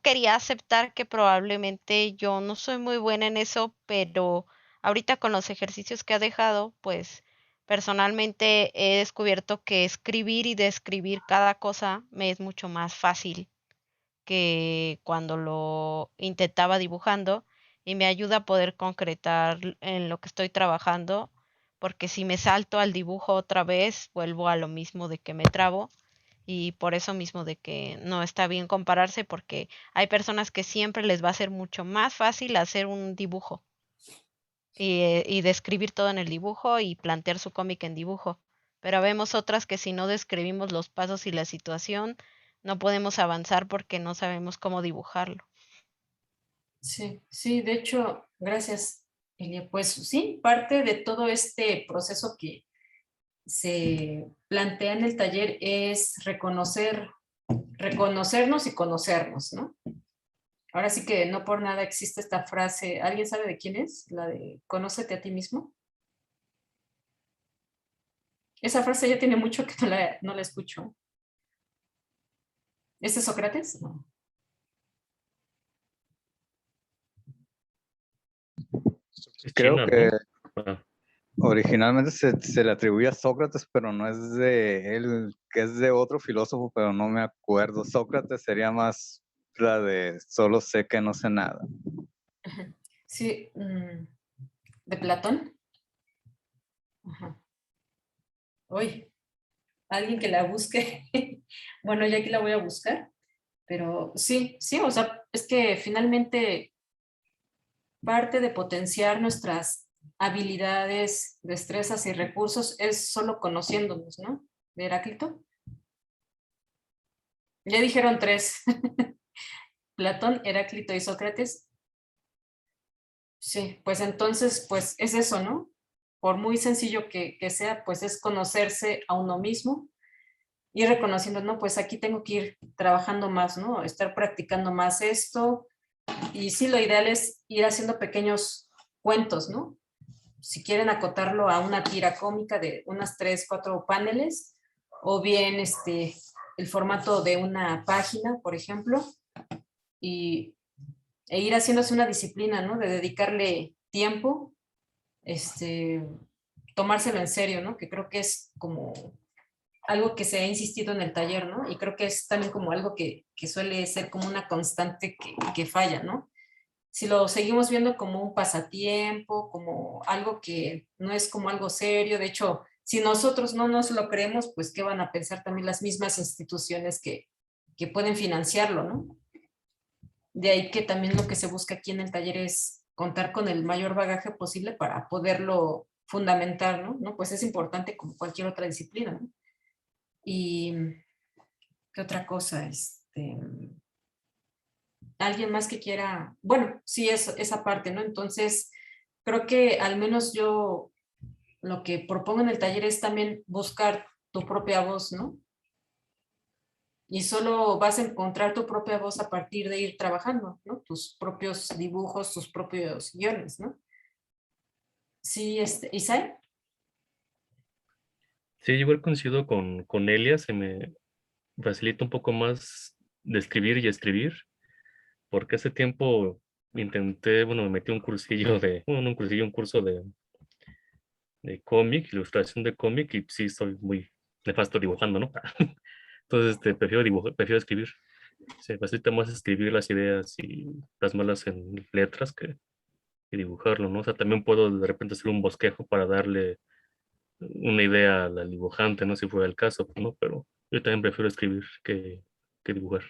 quería aceptar que probablemente yo no soy muy buena en eso, pero ahorita con los ejercicios que ha dejado, pues personalmente he descubierto que escribir y describir cada cosa me es mucho más fácil que cuando lo intentaba dibujando y me ayuda a poder concretar en lo que estoy trabajando, porque si me salto al dibujo otra vez, vuelvo a lo mismo de que me trabo y por eso mismo de que no está bien compararse porque hay personas que siempre les va a ser mucho más fácil hacer un dibujo y describir todo en el dibujo y plantear su cómic en dibujo. Pero vemos otras que si no describimos los pasos y la situación, no podemos avanzar porque no sabemos cómo dibujarlo. Sí, sí, de hecho, gracias, Elia. Pues sí, parte de todo este proceso que se plantea en el taller es reconocernos y conocernos, ¿no? Ahora sí que no por nada existe esta frase. ¿Alguien sabe de quién es? La de conócete a ti mismo. Esa frase ya tiene mucho que no la escucho. ¿Este es Sócrates? No. Creo China, que ¿no? Ah, originalmente se le atribuye a Sócrates, pero no es de él, que es de otro filósofo, pero no me acuerdo. Sócrates sería más la de solo sé que no sé nada. Sí, de Platón. Ajá. Uy, alguien que la busque. Bueno, ya aquí la voy a buscar, pero sí, sí, o sea, es que finalmente parte de potenciar nuestras habilidades, destrezas y recursos es solo conociéndonos, ¿no? De Heráclito. Ya dijeron tres, Platón, Heráclito y Sócrates. Sí, pues entonces, pues es eso, ¿no? Por muy sencillo que sea, pues es conocerse a uno mismo y reconociendo, no, pues aquí tengo que ir trabajando más, ¿no? Estar practicando más esto. Y sí, lo ideal es ir haciendo pequeños cuentos, ¿no? Si quieren acotarlo a una tira cómica de unas 3, 4 paneles, o bien el formato de una página, por ejemplo, e ir haciéndose una disciplina, ¿no? De dedicarle tiempo, tomárselo en serio, ¿no? Que creo que es como algo que se ha insistido en el taller, ¿no? Y creo que es también como algo que suele ser como una constante que falla, ¿no? Si lo seguimos viendo como un pasatiempo, como algo que no es como algo serio, de hecho, si nosotros no nos lo creemos, pues qué van a pensar también las mismas instituciones que pueden financiarlo, ¿no? De ahí que también lo que se busca aquí en el taller es contar con el mayor bagaje posible para poderlo fundamentar, ¿no? Pues es importante como cualquier otra disciplina, ¿no? Y ¿qué otra cosa? Alguien más que quiera, bueno, sí, esa parte, ¿no? Entonces, creo que al menos yo lo que propongo en el taller es también buscar tu propia voz, ¿no? Y solo vas a encontrar tu propia voz a partir de ir trabajando, ¿no? Tus propios dibujos, tus propios guiones, ¿no? Sí, Isai. Sí, igual coincido con Elia, se me facilita un poco más de escribir y escribir, porque hace tiempo intenté, bueno, me metí un cursillo bueno, no un cursillo, un curso de cómic, ilustración de cómic, y sí soy muy nefasto dibujando, ¿no? Entonces, prefiero dibujar, prefiero escribir. Se facilita más escribir las ideas y plasmarlas en letras que dibujarlo, ¿no? O sea, también puedo de repente hacer un bosquejo para darle una idea al dibujante, ¿no? Si fuera el caso, ¿no? Pero yo también prefiero escribir que dibujar.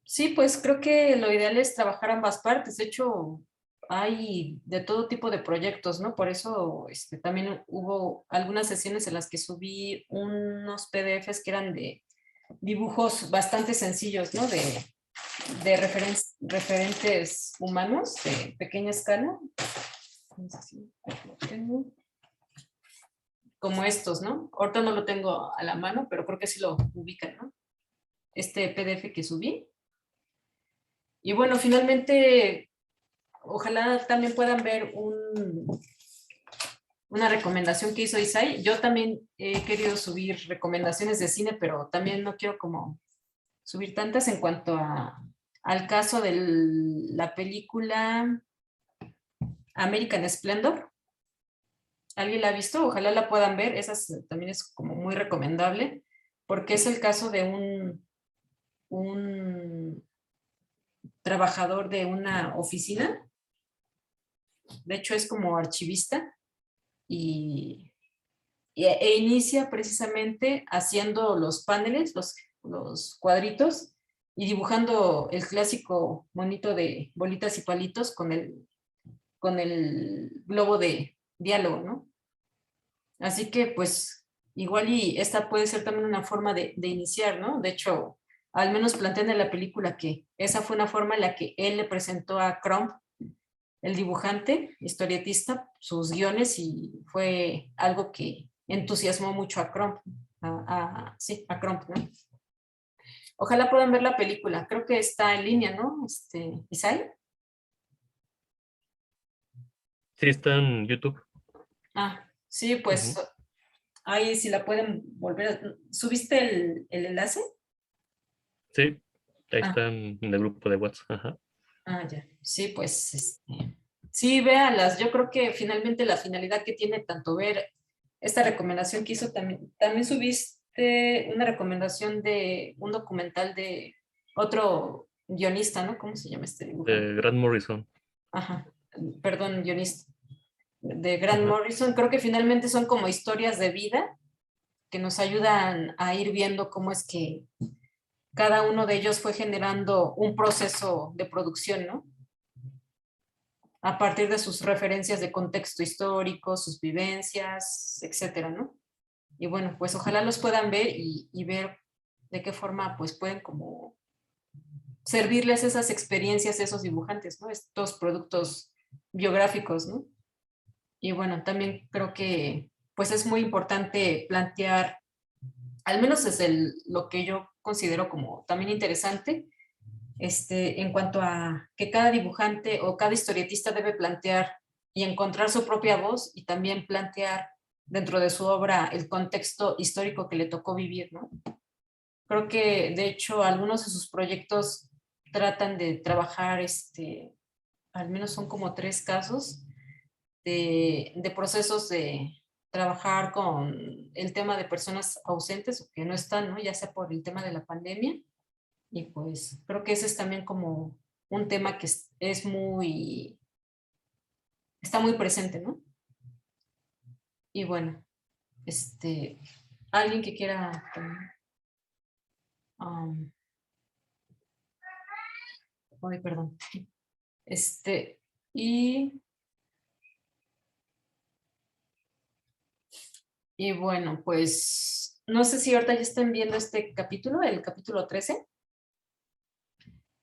Sí, pues creo que lo ideal es trabajar ambas partes. De hecho, hay de todo tipo de proyectos, ¿no? Por eso también hubo algunas sesiones en las que subí unos PDFs que eran de dibujos bastante sencillos, ¿no? De referentes humanos de pequeña escala. No sé si lo tengo. Como estos, ¿no? Ahorita no lo tengo a la mano, pero creo que sí lo ubican, ¿no? Este PDF que subí. Y bueno, finalmente, ojalá también puedan ver una recomendación que hizo Isai. Yo también he querido subir recomendaciones de cine, pero también no quiero como subir tantas en cuanto al caso de la película American Splendor. ¿Alguien la ha visto? Ojalá la puedan ver. Esa también es como muy recomendable, porque es el caso de un trabajador de una oficina. De hecho, es como archivista e inicia precisamente haciendo los paneles, los cuadritos y dibujando el clásico monito de bolitas y palitos con el globo de diálogo, ¿no? Así que pues igual y esta puede ser también una forma de iniciar, ¿no? De hecho, al menos plantean en la película que esa fue una forma en la que él le presentó a Crumb, el dibujante, historietista, sus guiones y fue algo que entusiasmó mucho a Crumb, sí, a Crumb, ¿no? Ojalá puedan ver la película, creo que está en línea, ¿no? Isai. Sí, está en YouTube. Sí, pues ahí si la pueden ¿Subiste el enlace? Sí, ahí está en el grupo de WhatsApp. Ajá. Ya. Sí, pues sí, véanlas. Yo creo que finalmente la finalidad que tiene tanto ver esta recomendación que hizo también subiste una recomendación de un documental de otro guionista, ¿no? ¿Cómo se llama este dibujante? Grant Morrison. Ajá, perdón, guionista. De Grant Ajá. Morrison. Creo que finalmente son como historias de vida que nos ayudan a ir viendo cómo es que cada uno de ellos fue generando un proceso de producción, ¿no? A partir de sus referencias de contexto histórico, sus vivencias, etcétera, ¿no? Y bueno, pues ojalá los puedan ver y ver de qué forma pues pueden como servirles esas experiencias, esos dibujantes, ¿no? Estos productos biográficos, ¿no? Y bueno, también creo que pues es muy importante plantear, al menos es lo que yo considero como también interesante, en cuanto a que cada dibujante o cada historietista debe plantear y encontrar su propia voz y también plantear dentro de su obra el contexto histórico que le tocó vivir, ¿no? Creo que de hecho algunos de sus proyectos tratan de trabajar, al menos son como 3 casos de procesos de trabajar con el tema de personas ausentes o que no están, ¿no? Ya sea por el tema de la pandemia. Y pues creo que ese es también como un tema que está muy presente, ¿no? Y bueno, alguien que quiera um, Ay, perdón. Y bueno, pues no sé si ahorita ya están viendo este capítulo, el capítulo 13.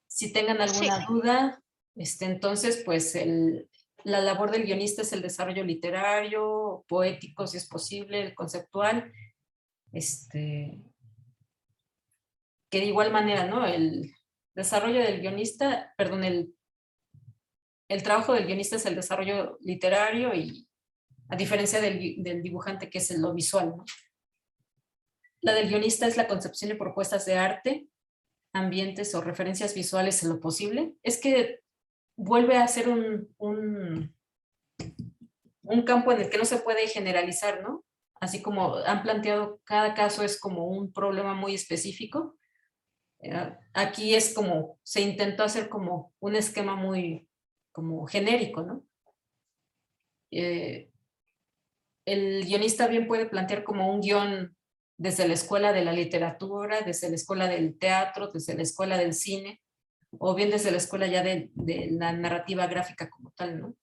Si tengan Sí, alguna duda, entonces pues la labor del guionista es el desarrollo literario, poético si es posible, el conceptual, que de igual manera, ¿no? El desarrollo del guionista, perdón, el trabajo del guionista es el desarrollo literario y a diferencia del dibujante que es lo visual, ¿no? La del guionista es la concepción de propuestas de arte, ambientes o referencias visuales en lo posible. Es que vuelve a ser un campo en el que no se puede generalizar, ¿no? Así como han planteado, cada caso es como un problema muy específico. Aquí es como, se intentó hacer como un esquema muy como genérico, ¿no? El guionista bien puede plantear como un guión desde la escuela de la literatura, desde la escuela del teatro, desde la escuela del cine, o bien desde la escuela ya de la narrativa gráfica como tal, ¿no?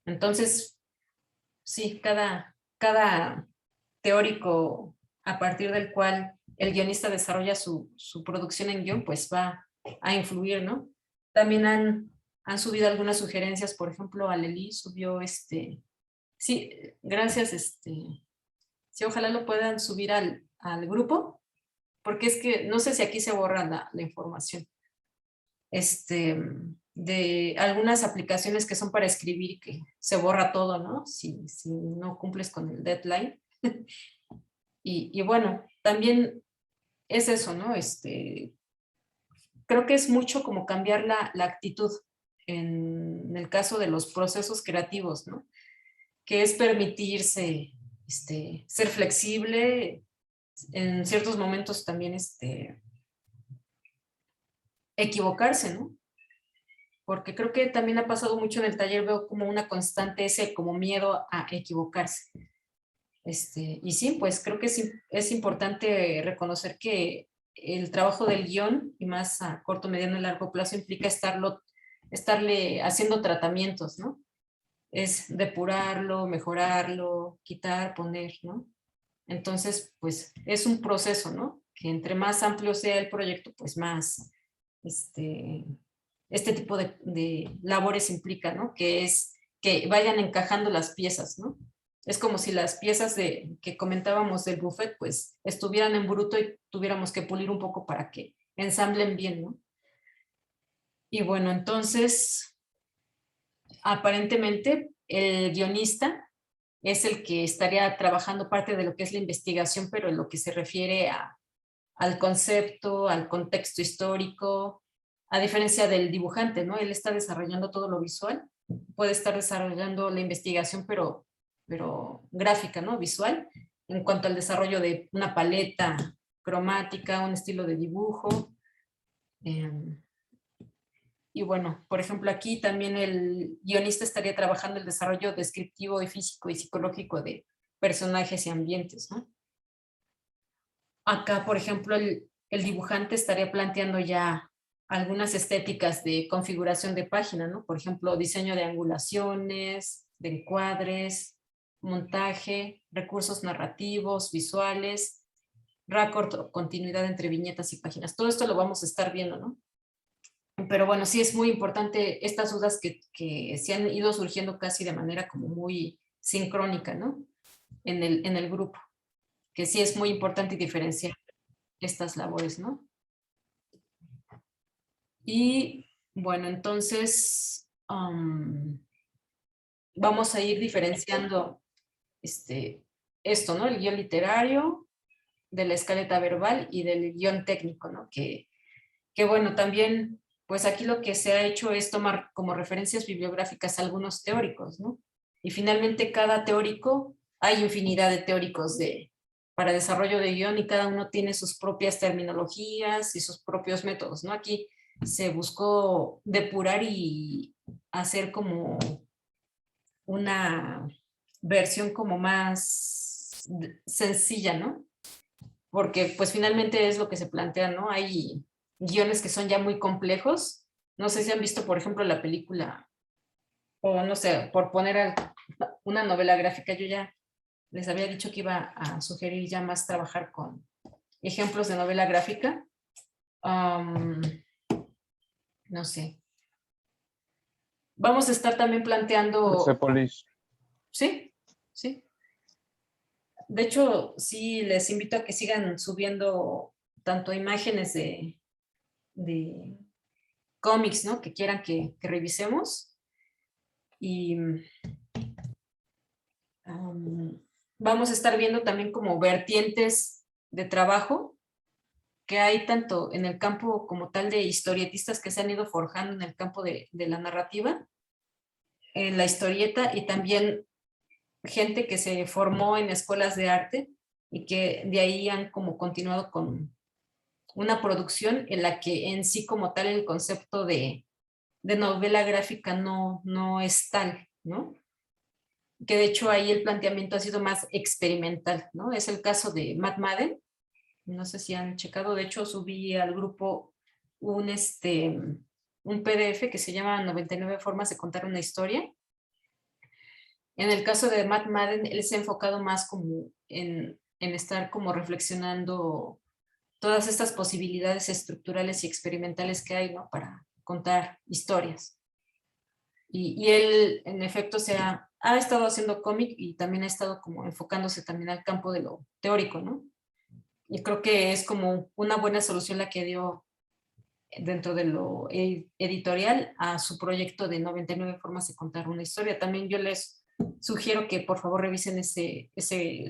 Entonces, sí, cada teórico a partir del cual el guionista desarrolla su producción en guión, pues va a influir, ¿no? También han subido algunas sugerencias, por ejemplo, Aleli subió sí, gracias, sí, ojalá lo puedan subir al grupo, porque es que no sé si aquí se borra la información. De algunas aplicaciones que son para escribir, que se borra todo, ¿no? Si no cumples con el deadline. Y bueno, también es eso, ¿no? Creo que es mucho como cambiar la actitud en el caso de los procesos creativos, ¿no? Que es permitirse ser flexible, en ciertos momentos también equivocarse, ¿no? Porque creo que también ha pasado mucho en el taller, veo como una constante ese como miedo a equivocarse. Y sí, pues creo que es importante reconocer que el trabajo del guión, y más a corto, mediano y largo plazo, implica estarle haciendo tratamientos, ¿no? Es depurarlo, mejorarlo, quitar, poner, ¿no? Entonces, pues es un proceso, ¿no? Que entre más amplio sea el proyecto, pues más este tipo de labores implica, ¿no? Que es que vayan encajando las piezas, ¿no? Es como si las piezas que comentábamos del buffet, pues estuvieran en bruto y tuviéramos que pulir un poco para que ensamblen bien, ¿no? Y bueno, entonces, aparentemente, el guionista es el que estaría trabajando parte de lo que es la investigación, pero en lo que se refiere al concepto, al contexto histórico, a diferencia del dibujante, ¿no? Él está desarrollando todo lo visual, puede estar desarrollando la investigación, pero gráfica, ¿no? Visual, en cuanto al desarrollo de una paleta cromática, un estilo de dibujo. Y bueno, por ejemplo, aquí también el guionista estaría trabajando el desarrollo descriptivo y físico y psicológico de personajes y ambientes, ¿no? Acá, por ejemplo, el dibujante estaría planteando ya algunas estéticas de configuración de página, ¿no? Por ejemplo, diseño de angulaciones, de encuadres, montaje, recursos narrativos, visuales, raccord o continuidad entre viñetas y páginas. Todo esto lo vamos a estar viendo, ¿no? Pero bueno, sí es muy importante estas dudas que se han ido surgiendo casi de manera como muy sincrónica, ¿no? En el grupo, que sí es muy importante diferenciar estas labores, ¿no? Y bueno, entonces vamos a ir diferenciando esto, ¿no? El guión literario, de la escaleta verbal y del guión técnico, ¿no? Que bueno, también, pues aquí lo que se ha hecho es tomar como referencias bibliográficas a algunos teóricos, ¿no? Y finalmente cada teórico, hay infinidad de teóricos para desarrollo de guión y cada uno tiene sus propias terminologías y sus propios métodos, ¿no? Aquí se buscó depurar y hacer como una versión como más sencilla, ¿no? Porque pues finalmente es lo que se plantea, ¿no? Hay guiones que son ya muy complejos No sé si han visto, por ejemplo, la película, o no sé, por poner una novela gráfica, yo ya les había dicho que iba a sugerir ya más trabajar con ejemplos de novela gráfica. No sé. Vamos a estar también planteando... Persepolis. Sí, sí. De hecho, sí les invito a que sigan subiendo tanto imágenes de cómics, ¿no? Que quieran que revisemos. Y vamos a estar viendo también como vertientes de trabajo que hay tanto en el campo como tal de historietistas que se han ido forjando en el campo de la narrativa, en la historieta, y también gente que se formó en escuelas de arte y que de ahí han como continuado con una producción en la que en sí como tal el concepto de novela gráfica no es tal, ¿no? Que de hecho ahí el planteamiento ha sido más experimental, ¿no? Es el caso de Matt Madden, no sé si han checado, de hecho subí al grupo un PDF que se llama 99 formas de contar una historia. En el caso de Matt Madden, él se ha enfocado más como en estar como reflexionando todas estas posibilidades estructurales y experimentales que hay, ¿no? Para contar historias. Y él, en efecto, ha estado haciendo cómic y también ha estado como enfocándose también al campo de lo teórico, ¿no? Y creo que es como una buena solución la que dio dentro de lo editorial a su proyecto de 99 formas de contar una historia. También yo les sugiero que por favor revisen ese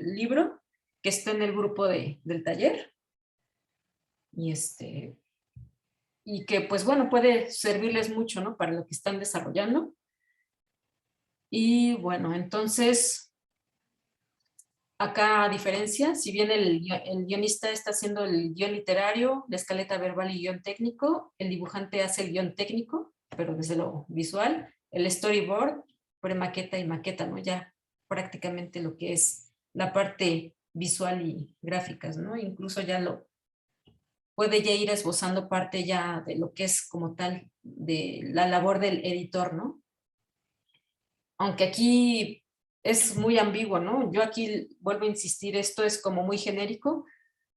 libro que está en el grupo del taller. Y que pues bueno, puede servirles mucho, ¿no? Para lo que están desarrollando. Y bueno, entonces, acá a diferencia, si bien el guionista está haciendo el guión literario, la escaleta verbal y guión técnico, el dibujante hace el guión técnico, pero desde lo visual, el storyboard, premaqueta y maqueta, ¿no? Ya prácticamente lo que es la parte visual y gráficas, ¿no? Incluso ya puede ya ir esbozando parte ya de lo que es como tal de la labor del editor, ¿no? Aunque aquí es muy ambiguo, ¿no? Yo aquí vuelvo a insistir, esto es como muy genérico.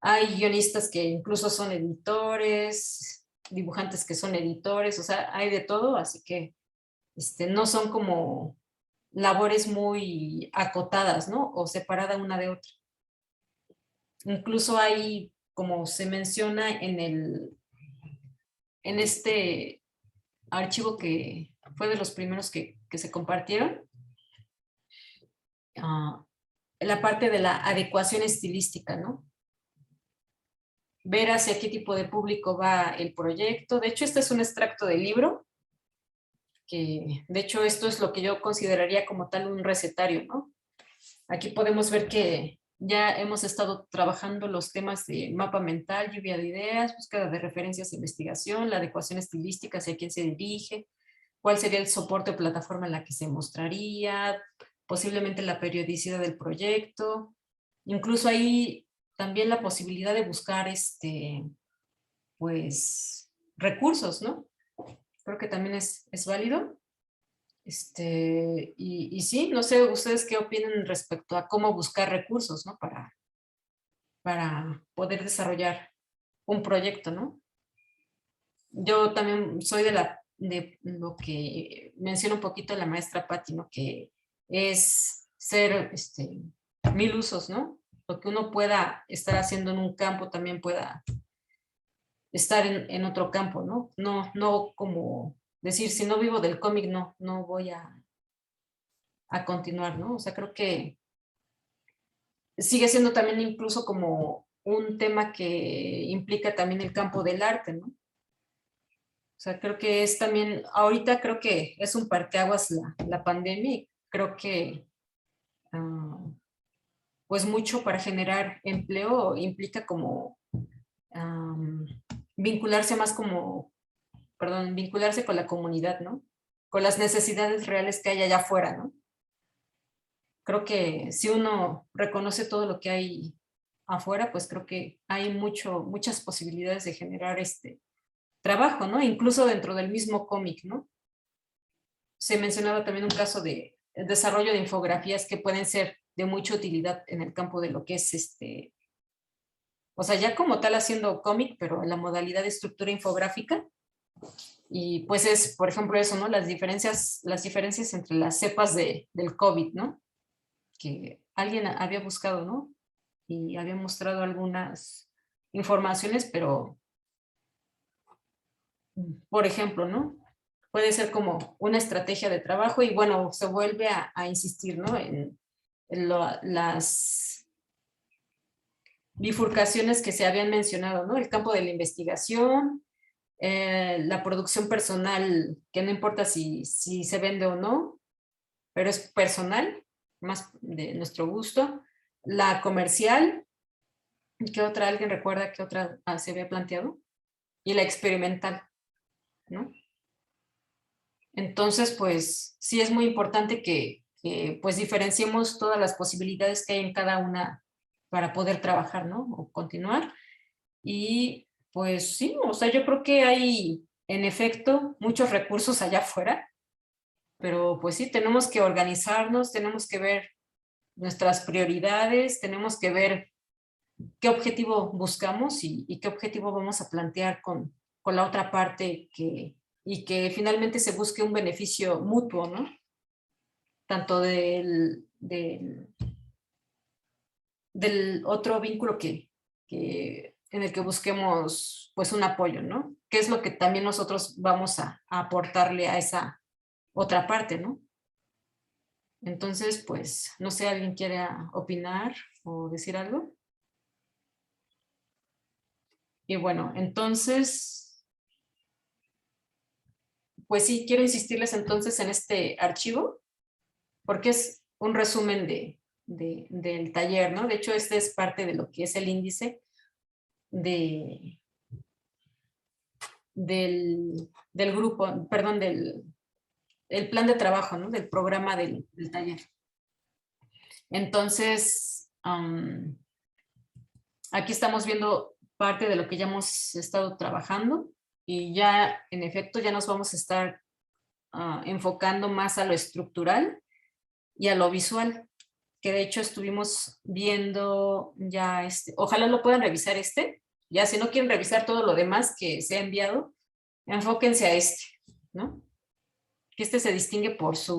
Hay guionistas que incluso son editores, dibujantes que son editores, o sea, hay de todo, así que no son como labores muy acotadas, ¿no? O separada una de otra. Incluso hay, como se menciona en este archivo que fue de los primeros que se compartieron, la parte de la adecuación estilística, ¿no? Ver hacia qué tipo de público va el proyecto. De hecho, este es un extracto del libro, que de hecho esto es lo que yo consideraría como tal un recetario, ¿no? Aquí podemos ver que ya hemos estado trabajando los temas de mapa mental, lluvia de ideas, búsqueda de referencias e investigación, la adecuación estilística hacia quién se dirige, cuál sería el soporte o plataforma en la que se mostraría, posiblemente la periodicidad del proyecto, incluso ahí también la posibilidad de buscar pues recursos, ¿no? Creo que también es válido. Y sí, no sé ustedes qué opinan respecto a cómo buscar recursos, ¿no? Para poder desarrollar un proyecto, ¿no? Yo también soy de lo que menciona un poquito la maestra Patti, ¿no? Que es ser 1000 usos, ¿no? Lo que uno pueda estar haciendo en un campo también pueda estar en otro campo, ¿no? No como decir, si no vivo del cómic, no voy a continuar, ¿no? O sea, creo que sigue siendo también incluso como un tema que implica también el campo del arte, ¿no? O sea, creo que es también, ahorita creo que es un parteaguas la pandemia y creo que pues mucho para generar empleo implica como vincularse más vincularse con la comunidad, ¿no? Con las necesidades reales que hay allá afuera, ¿no? Creo que si uno reconoce todo lo que hay afuera, pues creo que hay muchas posibilidades de generar trabajo, ¿no? Incluso dentro del mismo cómic, ¿no? Se mencionaba también un caso de desarrollo de infografías que pueden ser de mucha utilidad en el campo de lo que es o sea, ya como tal haciendo cómic, pero en la modalidad de estructura infográfica. Y pues es, por ejemplo, eso, ¿no? Las diferencias entre las cepas del COVID, ¿no? Que alguien había buscado, ¿no? Y había mostrado algunas informaciones, pero, por ejemplo, ¿no? Puede ser como una estrategia de trabajo y bueno, se vuelve a insistir, ¿no? En las bifurcaciones que se habían mencionado, ¿no? El campo de la investigación, la producción personal, que no importa si se vende o no, pero es personal, más de nuestro gusto. La comercial, ¿qué otra? ¿Alguien recuerda qué otra se había planteado? Y la experimental, ¿no? Entonces, pues sí es muy importante que pues diferenciemos todas las posibilidades que hay en cada una para poder trabajar, ¿no? O continuar. Y pues sí, o sea, yo creo que hay en efecto muchos recursos allá afuera, pero pues sí, tenemos que organizarnos, tenemos que ver nuestras prioridades, tenemos que ver qué objetivo buscamos y qué objetivo vamos a plantear con la otra parte y que finalmente se busque un beneficio mutuo, ¿no? Tanto del otro vínculo en el que busquemos pues un apoyo, ¿no? ¿Qué es lo que también nosotros vamos a aportarle a esa otra parte, ¿no? Entonces, pues, no sé, ¿alguien quiere opinar o decir algo? Y bueno, entonces, pues sí, quiero insistirles entonces en este archivo, porque es un resumen del taller, ¿no? De hecho, este es parte de lo que es el índice del grupo, perdón, el plan de trabajo, ¿no? Del programa del taller. Entonces, aquí estamos viendo parte de lo que ya hemos estado trabajando y ya, en efecto, ya nos vamos a estar enfocando más a lo estructural y a lo visual, que de hecho estuvimos viendo ya ojalá lo puedan revisar ya si no quieren revisar todo lo demás que se ha enviado, enfóquense a ¿no? Que se distingue por se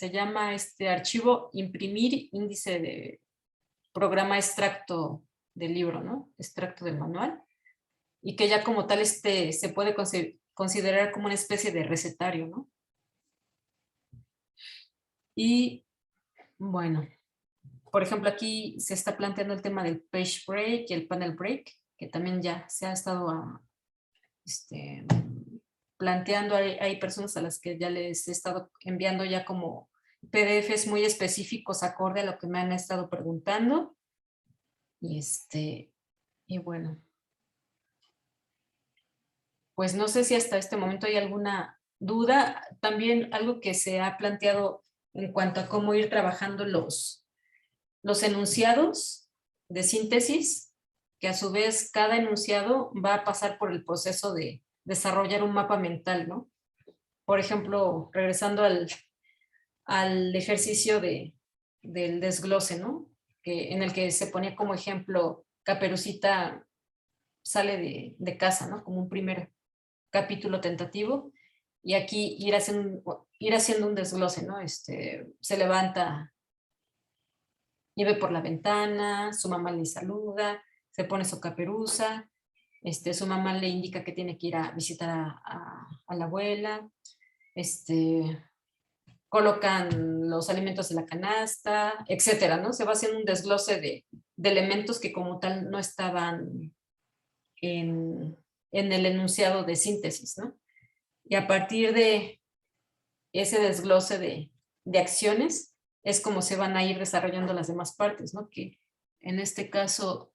llama este archivo imprimir índice de programa extracto del libro, ¿no? Extracto del manual, y que ya como tal se puede considerar como una especie de recetario, ¿no? Y bueno, por ejemplo, aquí se está planteando el tema del page break y el panel break, que también ya se ha estado planteando. Hay personas a las que ya les he estado enviando ya como PDFs muy específicos acorde a lo que me han estado preguntando. Y bueno, pues no sé si hasta este momento hay alguna duda. También algo que se ha planteado en cuanto a cómo ir trabajando los enunciados de síntesis, que a su vez cada enunciado va a pasar por el proceso de desarrollar un mapa mental, ¿no? Por ejemplo, regresando al ejercicio del desglose, ¿no? En el que se ponía como ejemplo Caperucita sale de casa, ¿no? Como un primer capítulo tentativo, y aquí ir haciendo un desglose, ¿no? Se levanta y ve por la ventana, su mamá le saluda, se pone su caperuza, su mamá le indica que tiene que ir a visitar a la abuela, colocan los alimentos en la canasta, etcétera, ¿no? Se va haciendo un desglose de elementos que como tal no estaban en el enunciado de síntesis, ¿no? Y a partir de ese desglose de acciones es como se van a ir desarrollando las demás partes, ¿no? Que en este caso,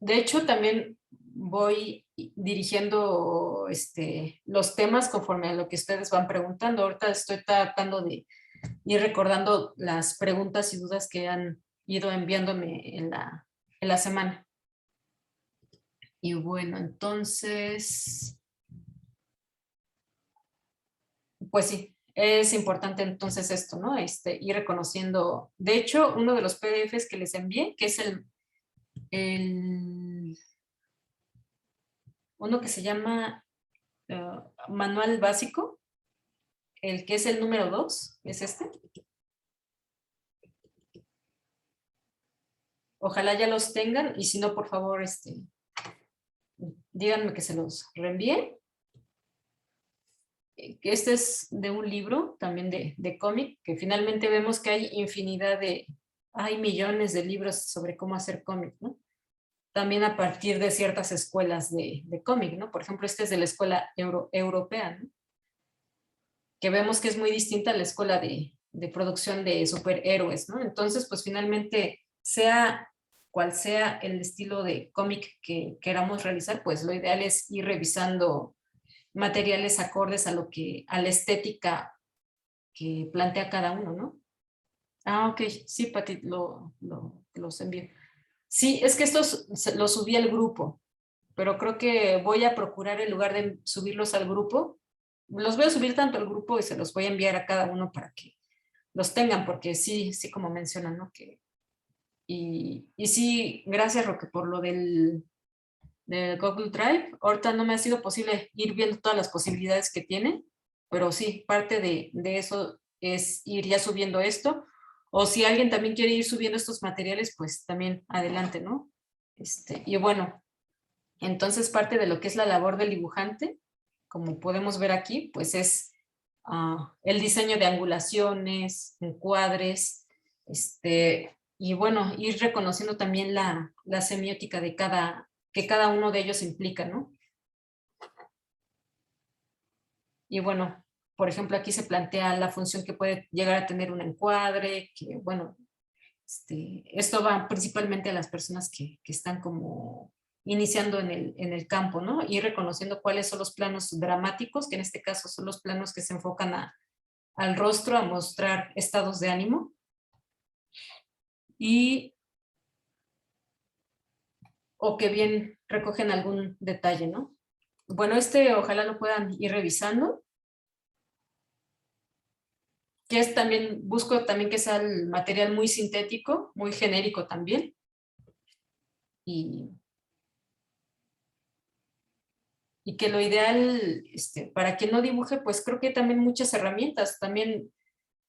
de hecho también voy dirigiendo los temas conforme a lo que ustedes van preguntando. Ahorita estoy tratando de ir recordando las preguntas y dudas que han ido enviándome en la semana. Y bueno, entonces, pues sí, es importante entonces esto, ¿no? Ir reconociendo. De hecho, uno de los PDFs que les envié, que es uno que se llama Manual Básico, el que es el número 2, es este. Ojalá ya los tengan, y si no, por favor, díganme que se los reenvíe. Este es de un libro también de cómic, que finalmente vemos que hay millones de libros sobre cómo hacer cómic, ¿no? También a partir de ciertas escuelas de cómic, ¿no? Por ejemplo, este es de la escuela europea, ¿no? Que vemos que es muy distinta a la escuela de producción de superhéroes, ¿no? Entonces, pues finalmente, sea cual sea el estilo de cómic que queramos realizar, pues lo ideal es ir revisando materiales acordes a la estética que plantea cada uno, ¿no? Ah, ok, sí, Pati, los envío. Sí, es que estos los subí al grupo, pero creo que voy a procurar, en lugar de subirlos al grupo, los voy a subir tanto al grupo y se los voy a enviar a cada uno para que los tengan, porque sí, como mencionan, ¿no? Y sí, gracias, Roque, por lo del Google Drive. Ahorita no me ha sido posible ir viendo todas las posibilidades que tiene, pero sí, parte de eso es ir ya subiendo esto, o si alguien también quiere ir subiendo estos materiales, pues también adelante, ¿no? Y bueno, entonces parte de lo que es la labor del dibujante, como podemos ver aquí, pues es el diseño de angulaciones, encuadres, y bueno, ir reconociendo también la semiótica que cada uno de ellos implica, ¿no? Y bueno, por ejemplo, aquí se plantea la función que puede llegar a tener un encuadre, que bueno, esto va principalmente a las personas que están como iniciando en el campo, ¿no? Y reconociendo cuáles son los planos dramáticos, que en este caso son los planos que se enfocan al rostro, a mostrar estados de ánimo. O que bien recogen algún detalle, ¿no? Bueno, ojalá lo puedan ir revisando. Que es también, busco también que sea el material muy sintético, muy genérico también. Y que lo ideal, para quien no dibuje, pues creo que hay también muchas herramientas. También,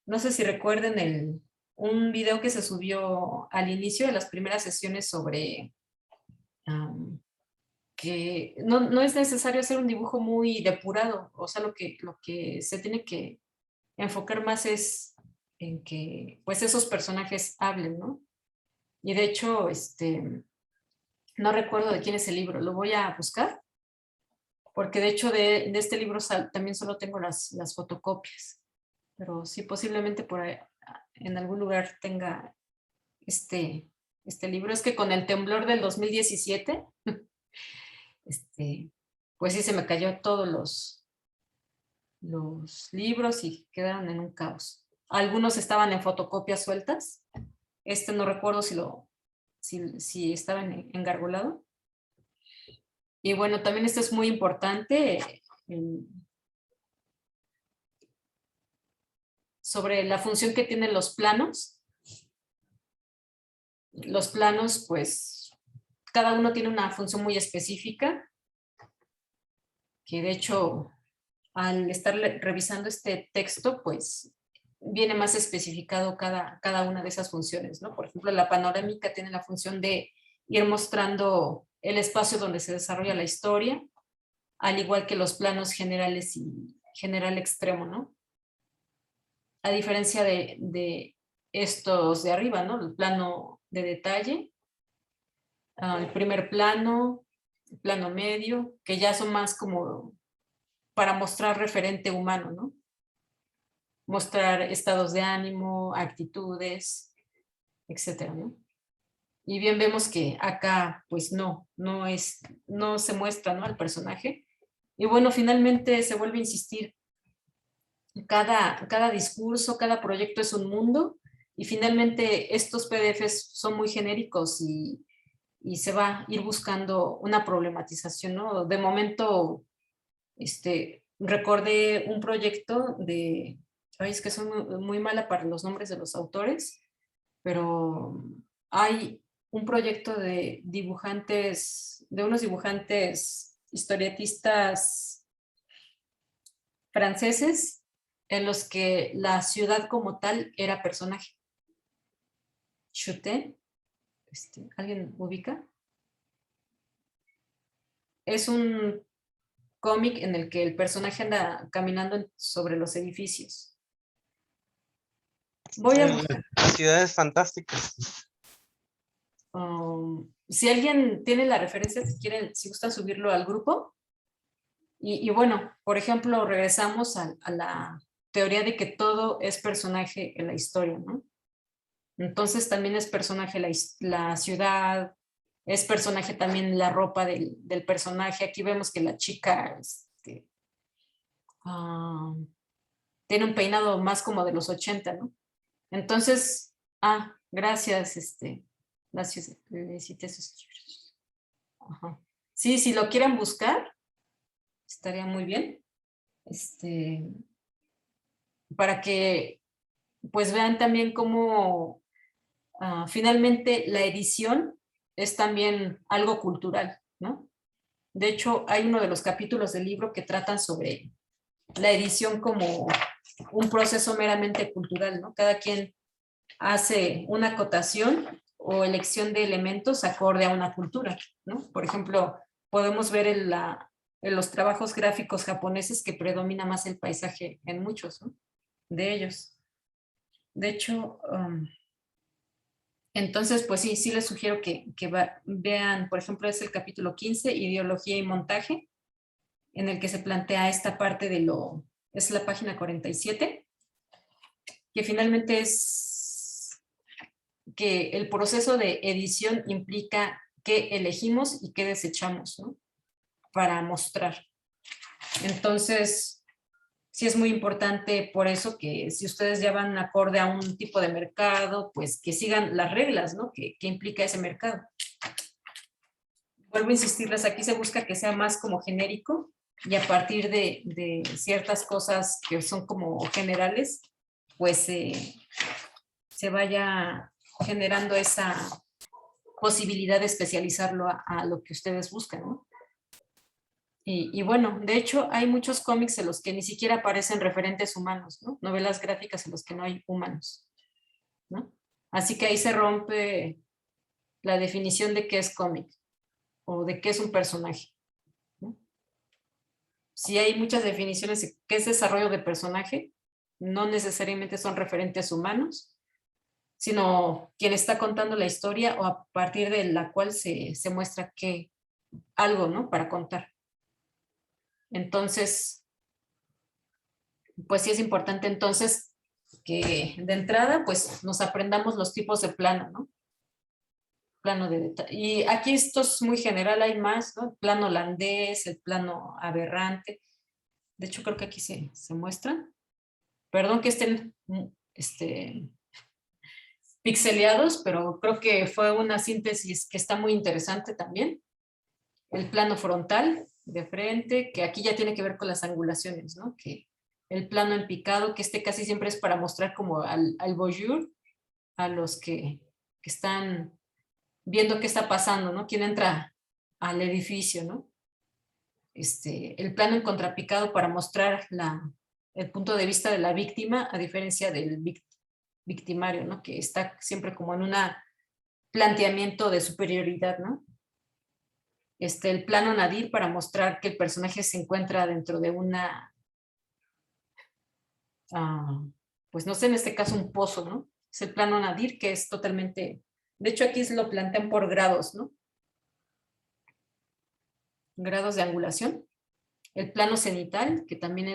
no sé si recuerden un video que se subió al inicio de las primeras sesiones sobre que no es necesario hacer un dibujo muy depurado. O sea, lo que se tiene que enfocar más es en que pues esos personajes hablen, ¿no? Y de hecho, no recuerdo de quién es el libro, lo voy a buscar, porque de hecho de este libro también solo tengo las fotocopias, pero sí, posiblemente por ahí, en algún lugar tenga este libro. Es que con el temblor del 2017, pues sí se me cayó todos los libros y quedaron en un caos. Algunos estaban en fotocopias sueltas. No recuerdo si estaba engargolado. Y bueno, también esto es muy importante sobre la función que tienen los planos. Los planos, pues, cada uno tiene una función muy específica, que de hecho, al estar revisando este texto, pues, viene más especificado cada una de esas funciones, ¿no? Por ejemplo, la panorámica tiene la función de ir mostrando el espacio donde se desarrolla la historia, al igual que los planos generales y general extremo, ¿no? A diferencia de estos de arriba, ¿no? El plano de detalle, el primer plano, el plano medio, que ya son más como para mostrar referente humano, ¿no? Mostrar estados de ánimo, actitudes, etcétera, ¿no? Y bien vemos que acá, pues no se muestra, ¿no? Al personaje. Y bueno, finalmente se vuelve a insistir, cada discurso, cada proyecto es un mundo, y finalmente estos PDFs son muy genéricos y se va a ir buscando una problematización, ¿no? De momento, recordé un proyecto de, ay, es que soy muy mala para los nombres de los autores, pero hay un proyecto de dibujantes, de unos dibujantes historietistas franceses en los que la ciudad como tal era personaje. Chuté, ¿alguien ubica? Es un cómic en el que el personaje anda caminando sobre los edificios. Voy a buscar. Ciudades fantásticas. Si alguien tiene la referencia, si gusta subirlo al grupo. Y bueno, por ejemplo, regresamos a la teoría de que todo es personaje en la historia, ¿no? Entonces también es personaje la ciudad, es personaje también la ropa del personaje. Aquí vemos que la chica tiene un peinado más como de los 80, ¿no? Entonces, gracias, gracias, cité esos libros. Ajá. Sí, si lo quieren buscar, estaría muy bien. Para que pues vean también cómo finalmente la edición es también algo cultural, ¿no? De hecho, hay uno de los capítulos del libro que tratan sobre la edición como un proceso meramente cultural, ¿no? Cada quien hace una acotación o elección de elementos acorde a una cultura, ¿no? Por ejemplo, podemos ver en los trabajos gráficos japoneses que predomina más el paisaje en muchos, ¿no? De ellos. De hecho, entonces, pues sí les sugiero que vean, por ejemplo, es el capítulo 15, Ideología y Montaje, en el que se plantea esta parte es la página 47, que finalmente es que el proceso de edición implica qué elegimos y qué desechamos, ¿no? Para mostrar. Entonces, sí es muy importante por eso que si ustedes ya van acorde a un tipo de mercado, pues que sigan las reglas, ¿no? Que implica ese mercado. Vuelvo a insistirles, aquí se busca que sea más como genérico y a partir de ciertas cosas que son como generales, pues se vaya generando esa posibilidad de especializarlo a lo que ustedes buscan, ¿no? Y bueno, de hecho hay muchos cómics en los que ni siquiera aparecen referentes humanos, ¿no? Novelas gráficas en los que no hay humanos, ¿no? Así que ahí se rompe la definición de qué es cómic o de qué es un personaje, ¿no? Si hay muchas definiciones de qué es desarrollo de personaje, no necesariamente son referentes humanos, sino quien está contando la historia o a partir de la cual se muestra que algo, ¿no? Para contar. Entonces, pues sí es importante entonces que de entrada pues nos aprendamos los tipos de plano, ¿no? Plano de detalle. Y aquí esto es muy general, hay más, ¿no? El plano holandés, el plano aberrante. De hecho creo que aquí se muestran. Perdón que estén pixeleados, pero creo que fue una síntesis que está muy interesante también. El plano frontal de frente, que aquí ya tiene que ver con las angulaciones, ¿no? Que el plano en picado, que casi siempre es para mostrar como al voyeur, a los que están viendo qué está pasando, ¿no? Quién entra al edificio, ¿no? El plano en contrapicado para mostrar el punto de vista de la víctima, a diferencia del victimario, ¿no? Que está siempre como en un planteamiento de superioridad, ¿no? El plano nadir para mostrar que el personaje se encuentra dentro de una, pues no sé, en este caso un pozo, ¿no? Es el plano nadir que es totalmente, de hecho aquí lo plantean por grados, ¿no? Grados de angulación. El plano cenital, que también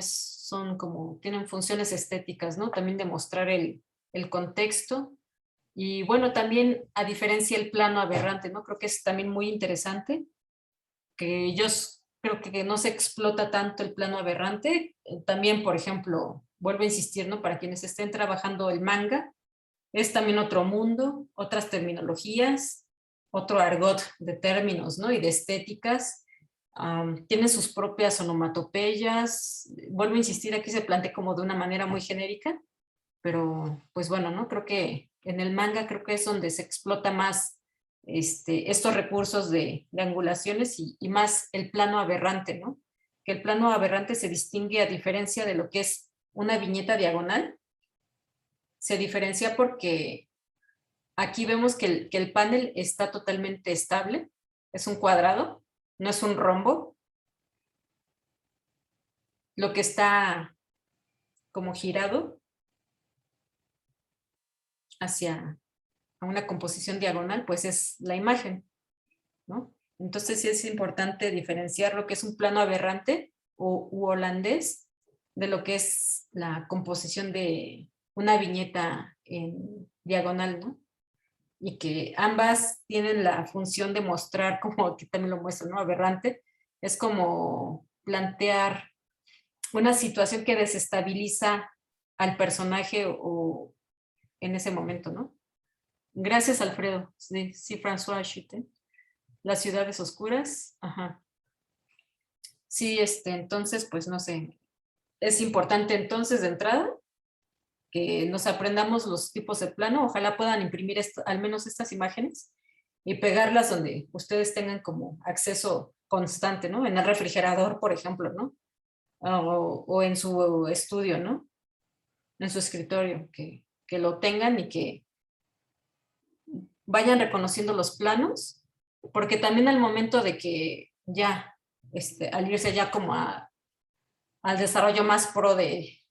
tienen funciones estéticas, ¿no? También de mostrar el contexto. Y bueno, también a diferencia el plano aberrante, ¿no? Creo que es también muy interesante, que yo creo que no se explota tanto el plano aberrante. También, por ejemplo, vuelvo a insistir, ¿no? Para quienes estén trabajando el manga, es también otro mundo, otras terminologías, otro argot de términos, ¿no? Y de estéticas. Tiene sus propias onomatopeyas. Vuelvo a insistir, aquí se plantea como de una manera muy genérica, pero pues bueno, ¿no? Creo que en el manga creo que es donde se explota más estos recursos de angulaciones y más el plano aberrante, ¿no? Que el plano aberrante se distingue a diferencia de lo que es una viñeta diagonal. Se diferencia porque aquí vemos que el panel está totalmente estable, es un cuadrado, no es un rombo. Lo que está como girado hacia una composición diagonal, pues es la imagen, ¿no? Entonces sí es importante diferenciar lo que es un plano aberrante u holandés de lo que es la composición de una viñeta en diagonal, ¿no? Y que ambas tienen la función de mostrar, como aquí también lo muestro, ¿no? Aberrante, es como plantear una situación que desestabiliza al personaje o en ese momento, ¿no? Gracias, Alfredo. Sí, sí, François Chute. Las ciudades oscuras. Ajá. Sí, entonces, pues no sé. Es importante entonces de entrada que nos aprendamos los tipos de plano. Ojalá puedan imprimir al menos estas imágenes y pegarlas donde ustedes tengan como acceso constante, ¿no? En el refrigerador, por ejemplo, ¿no? O en su estudio, ¿no? En su escritorio, que lo tengan y que vayan reconociendo los planos, porque también al momento de que ya, al irse ya como al desarrollo más pro de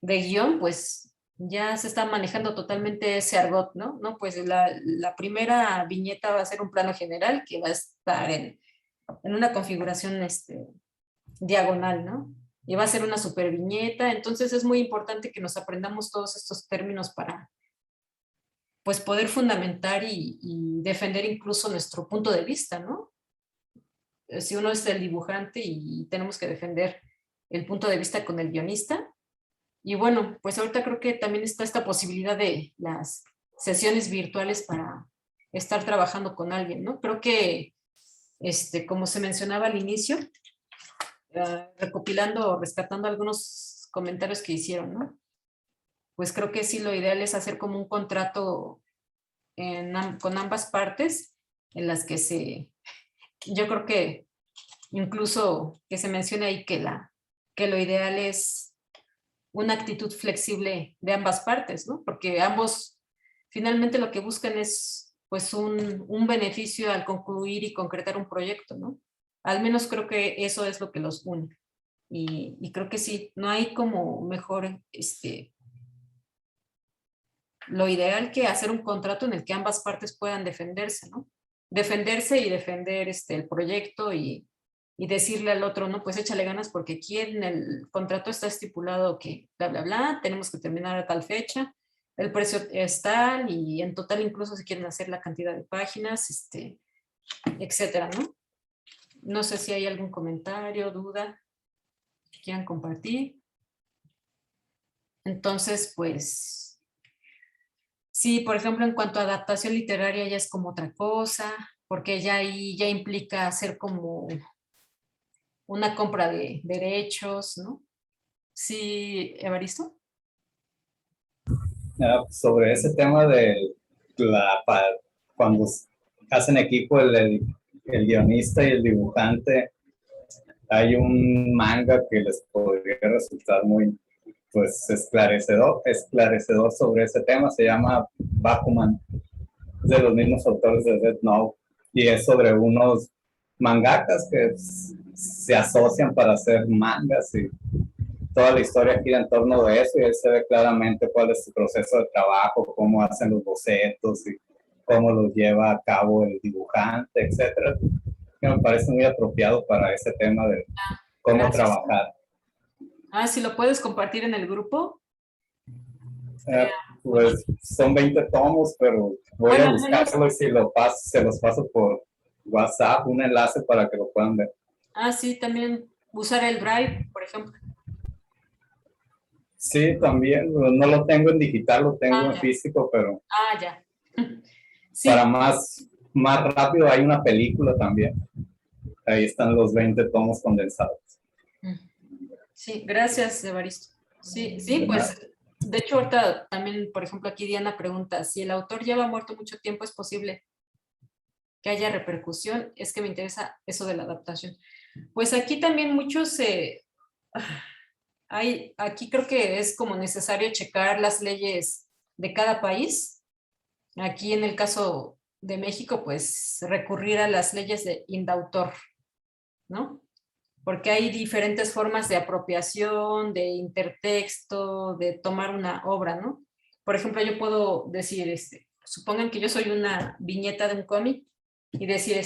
guión, pues ya se está manejando totalmente ese argot, ¿no? ¿No? Pues la primera viñeta va a ser un plano general que va a estar en una configuración diagonal, ¿no? Y va a ser una super viñeta, entonces es muy importante que nos aprendamos todos estos términos para pues poder fundamentar y defender incluso nuestro punto de vista, ¿no? Si uno es el dibujante y tenemos que defender el punto de vista con el guionista. Y bueno, pues ahorita creo que también está esta posibilidad de las sesiones virtuales para estar trabajando con alguien, ¿no? Creo que, como se mencionaba al inicio, recopilando o rescatando algunos comentarios que hicieron, ¿no? Pues creo que sí, lo ideal es hacer como un contrato con ambas partes, en las que yo creo que incluso que se mencione ahí que lo ideal es una actitud flexible de ambas partes, ¿no? Porque ambos finalmente lo que buscan es pues un beneficio al concluir y concretar un proyecto, ¿no? Al menos creo que eso es lo que los une. Y creo que sí, no hay como mejor, lo ideal que hacer un contrato en el que ambas partes puedan defenderse, ¿no? Defenderse y defender el proyecto y decirle al otro, no, pues échale ganas porque aquí en el contrato está estipulado que bla, bla, bla, tenemos que terminar a tal fecha, el precio es tal y en total incluso si quieren hacer la cantidad de páginas, etcétera, ¿no? No sé si hay algún comentario, duda que quieran compartir. Entonces, pues, sí, por ejemplo, en cuanto a adaptación literaria ya es como otra cosa, porque ya ahí ya implica hacer como una compra de derechos, ¿no? Sí, Evaristo. Sobre ese tema de cuando hacen equipo el guionista y el dibujante, hay un manga que les podría resultar muy pues esclarecedor sobre ese tema. Se llama Bakuman, de los mismos autores de Death Note, y es sobre unos mangakas que se asocian para hacer mangas y toda la historia gira en torno de eso, y ahí se ve claramente cuál es su proceso de trabajo, cómo hacen los bocetos y cómo los lleva a cabo el dibujante, etcétera. Que me parece muy apropiado para ese tema de cómo Gracias. trabajar. Si lo puedes compartir en el grupo. Pues son 20 tomos, pero voy Bueno, a buscarlo y si se los paso por WhatsApp, un enlace para que lo puedan ver. Sí, también usar el Drive, por ejemplo. Sí, también, no lo tengo en digital, lo tengo en ya. físico, pero Ya. Sí, para más rápido hay una película también. Ahí están los 20 tomos condensados. sí, gracias, Evaristo. Sí, sí, De nada. pues, de hecho, ahorita también, por ejemplo, aquí Diana pregunta, si el autor lleva muerto mucho tiempo, ¿es posible que haya repercusión? Es que me interesa eso de la adaptación. Pues aquí también muchos aquí creo que es como necesario checar las leyes de cada país. Aquí en el caso de México, pues recurrir a las leyes de indautor, ¿no? Porque hay diferentes formas de apropiación, de intertexto, de tomar una obra, ¿no? Por ejemplo, yo puedo decir, supongan que yo soy una viñeta de un cómic y decir,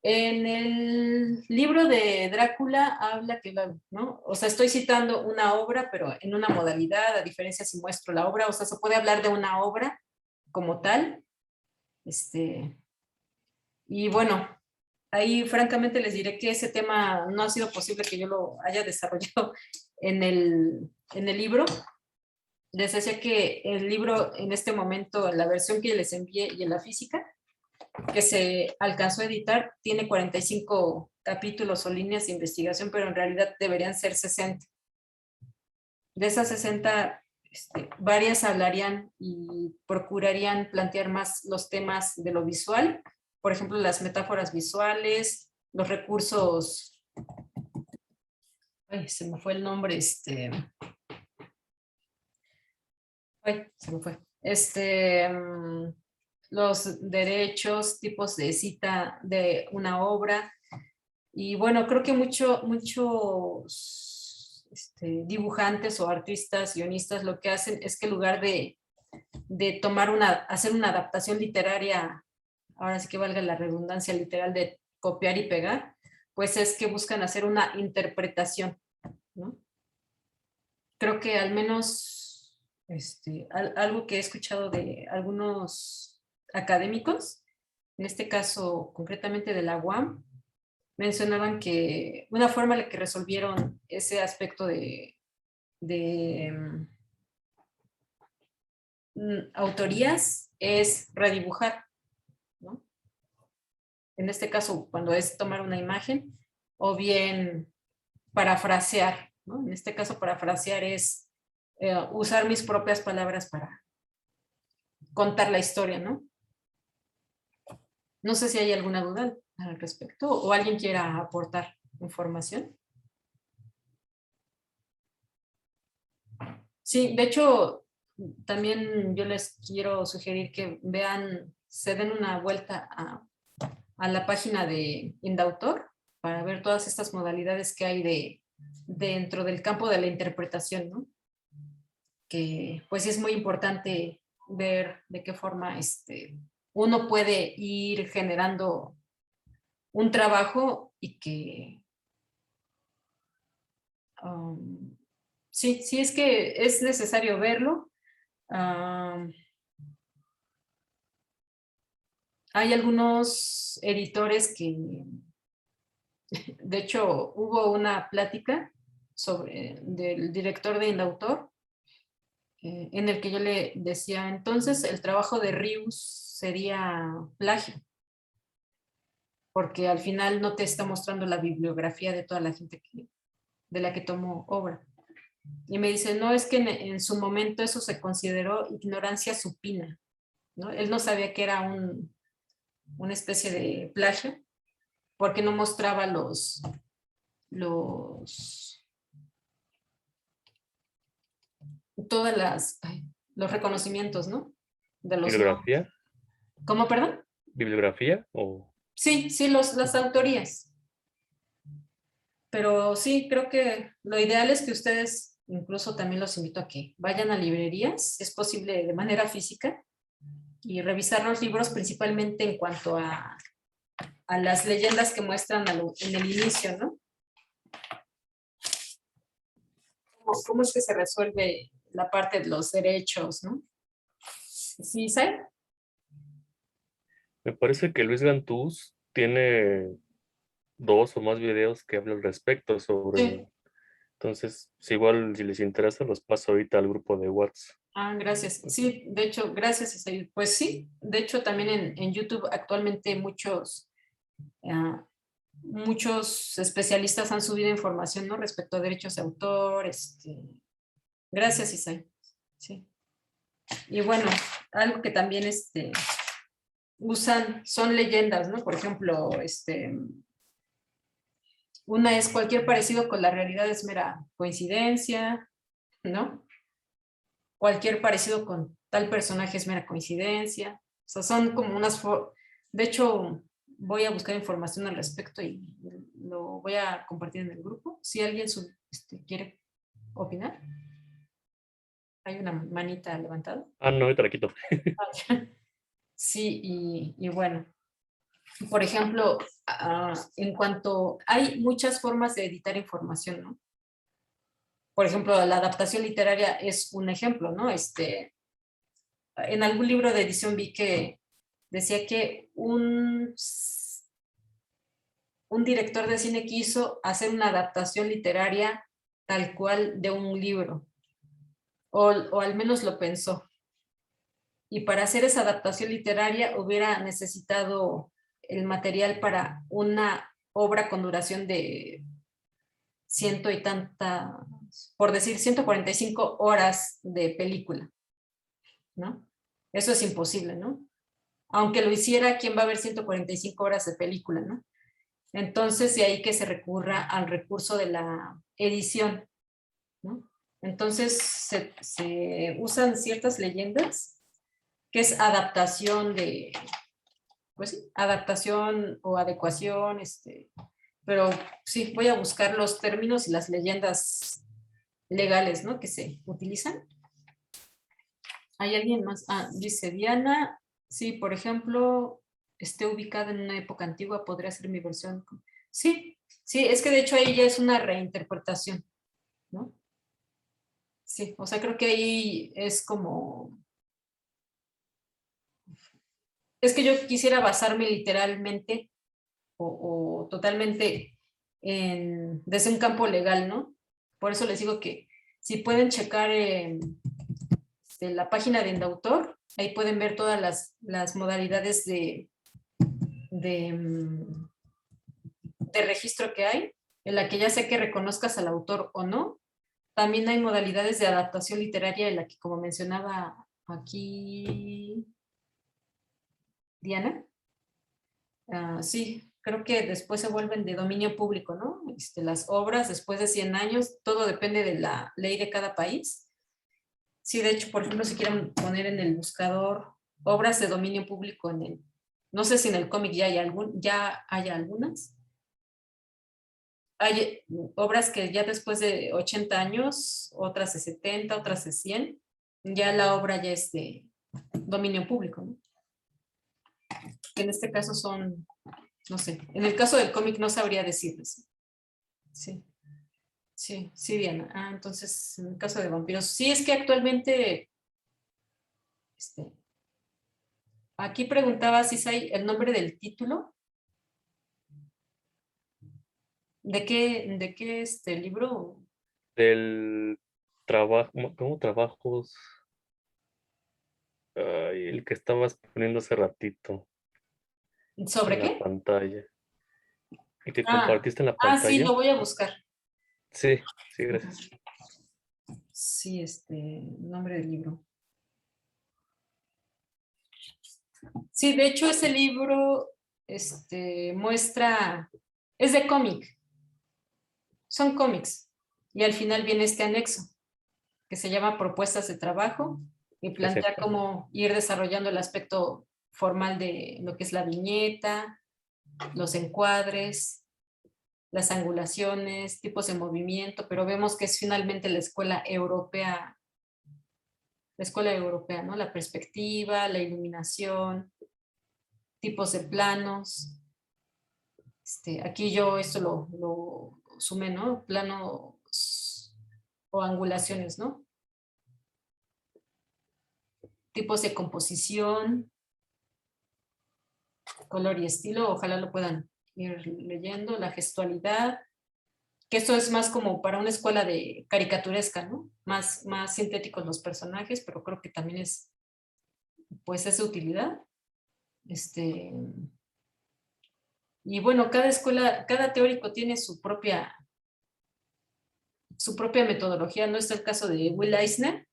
en el libro de Drácula habla que, ¿no? O sea, estoy citando una obra, pero en una modalidad, a diferencia si muestro la obra, o sea, se puede hablar de una obra como tal, y bueno, ahí francamente les diré que ese tema no ha sido posible que yo lo haya desarrollado en el libro. Les decía que el libro en este momento, en la versión que les envié y en la física, que se alcanzó a editar, tiene 45 capítulos o líneas de investigación, pero en realidad deberían ser 60. De esas 60, varias hablarían y procurarían plantear más los temas de lo visual, por ejemplo, las metáforas visuales, los recursos, se me fue el nombre, se me fue, los derechos, tipos de cita de una obra, y bueno, creo que muchos dibujantes o artistas, guionistas, lo que hacen es que en lugar de hacer una adaptación literaria, ahora sí que valga la redundancia literal de copiar y pegar, pues es que buscan hacer una interpretación, ¿no? Creo que al menos algo que he escuchado de algunos académicos, en este caso concretamente de la UAM, mencionaban que una forma en la que resolvieron ese aspecto de autorías es redibujar, ¿no? En este caso, cuando es tomar una imagen, o bien parafrasear, ¿no? En este caso, parafrasear es usar mis propias palabras para contar la historia, ¿no? No sé si hay alguna duda al respecto o alguien quiera aportar información. Sí, de hecho, también yo les quiero sugerir que vean, se den una vuelta a la página de Indautor para ver todas estas modalidades que hay dentro del campo de la interpretación, ¿no? Que pues es muy importante ver de qué forma uno puede ir generando un trabajo y que sí, sí es que es necesario verlo. Hay algunos editores que, de hecho, hubo una plática del director de Indautor, en el que yo le decía, entonces el trabajo de Rius sería plagio, porque al final no te está mostrando la bibliografía de toda la gente de la que tomó obra. Y me dice, no, es que en su momento eso se consideró ignorancia supina, ¿no? Él no sabía que era una especie de plagio, porque no mostraba los los reconocimientos, ¿no? De los ¿Bibliografía? ¿Cómo, perdón? ¿Bibliografía o...? Sí, sí, las autorías. Pero sí, creo que lo ideal es que ustedes, incluso también los invito a que vayan a librerías, si es posible de manera física, y revisar los libros principalmente en cuanto a las leyendas que muestran en el inicio, ¿no? ¿Cómo es que se resuelve la parte de los derechos, ¿no? ¿Sí, Sai? Me parece que Luis Gantús tiene 2 o más videos que hablan al respecto sobre Sí. Entonces, si igual si les interesa, los paso ahorita al grupo de WhatsApp. Ah, gracias. Sí, de hecho, gracias, Isaí. Pues sí, de hecho también en YouTube actualmente muchos especialistas han subido información, ¿no? Respecto a derechos de autor. Gracias, Isaí. Sí. Y bueno, algo que también usan son leyendas, ¿no? Por ejemplo, una es cualquier parecido con la realidad es mera coincidencia, ¿no? Cualquier parecido con tal personaje es mera coincidencia. O sea, son como de hecho, voy a buscar información al respecto y lo voy a compartir en el grupo. Si alguien quiere opinar. Hay una manita levantada. Ah, no, ahorita la quito. Sí, y bueno, por ejemplo, en cuanto hay muchas formas de editar información, ¿no? Por ejemplo, la adaptación literaria es un ejemplo, ¿no? En algún libro de edición vi que decía que un director de cine quiso hacer una adaptación literaria tal cual de un libro, o al menos lo pensó. Y para hacer esa adaptación literaria hubiera necesitado el material para una obra con duración de ciento y tantas, por decir 145 horas de película, ¿no? Eso es imposible, ¿no? Aunque lo hiciera, ¿quién va a ver 145 horas de película, no? Entonces, de ahí que se recurra al recurso de la edición, ¿no? Entonces, se usan ciertas leyendas, que es adaptación pues sí, adaptación o adecuación, pero sí, voy a buscar los términos y las leyendas legales, ¿no? Que se utilizan. ¿Hay alguien más? Dice Diana, sí, por ejemplo, esté ubicada en una época antigua, podría ser mi versión. Sí, sí, es que de hecho ahí ya es una reinterpretación, ¿no? Sí, o sea, creo que ahí es como... Es que yo quisiera basarme literalmente o totalmente desde un campo legal, ¿no? Por eso les digo que si pueden checar la página de Endautor, ahí pueden ver todas las modalidades de registro que hay, en la que ya sea que reconozcas al autor o no. También hay modalidades de adaptación literaria en la que, como mencionaba aquí Diana, sí, creo que después se vuelven de dominio público, ¿no? Las obras después de 100 años, todo depende de la ley de cada país. Sí, de hecho, por ejemplo, si quieren poner en el buscador obras de dominio público no sé si en el cómic ya hay algunas. Hay obras que ya después de 80 años, otras de 70, otras de 100, ya la obra ya es de dominio público, ¿no? Que en este caso son, no sé, en el caso del cómic no sabría decirles. Sí, sí, sí, Diana. Entonces, en el caso de vampiros, sí, es que actualmente, aquí preguntaba si hay el nombre del título. ¿De qué libro? Del trabajo, ¿cómo trabajos? Ay, el que estabas poniendo hace ratito ¿Sobre en la qué? pantalla. ¿Y que compartiste en la Sí, pantalla? lo voy a buscar. Sí, sí, gracias. Sí, nombre del libro. Sí, de hecho ese libro muestra, es de cómic, son cómics, y al final viene este anexo que se llama Propuestas de Trabajo y plantea cómo ir desarrollando el aspecto formal de lo que es la viñeta, los encuadres, las angulaciones, tipos de movimiento, pero vemos que es finalmente la escuela europea, ¿no? La perspectiva, la iluminación, tipos de planos. Aquí yo esto lo sumé, ¿no? Planos o angulaciones, ¿no? Tipos de composición, color y estilo, ojalá lo puedan ir leyendo, la gestualidad, que esto es más como para una escuela de caricaturesca, ¿no? Más sintéticos los personajes, pero creo que también es, pues, es de utilidad. Y bueno, cada escuela, cada teórico tiene su propia metodología, ¿no? Está el caso de Will Eisner,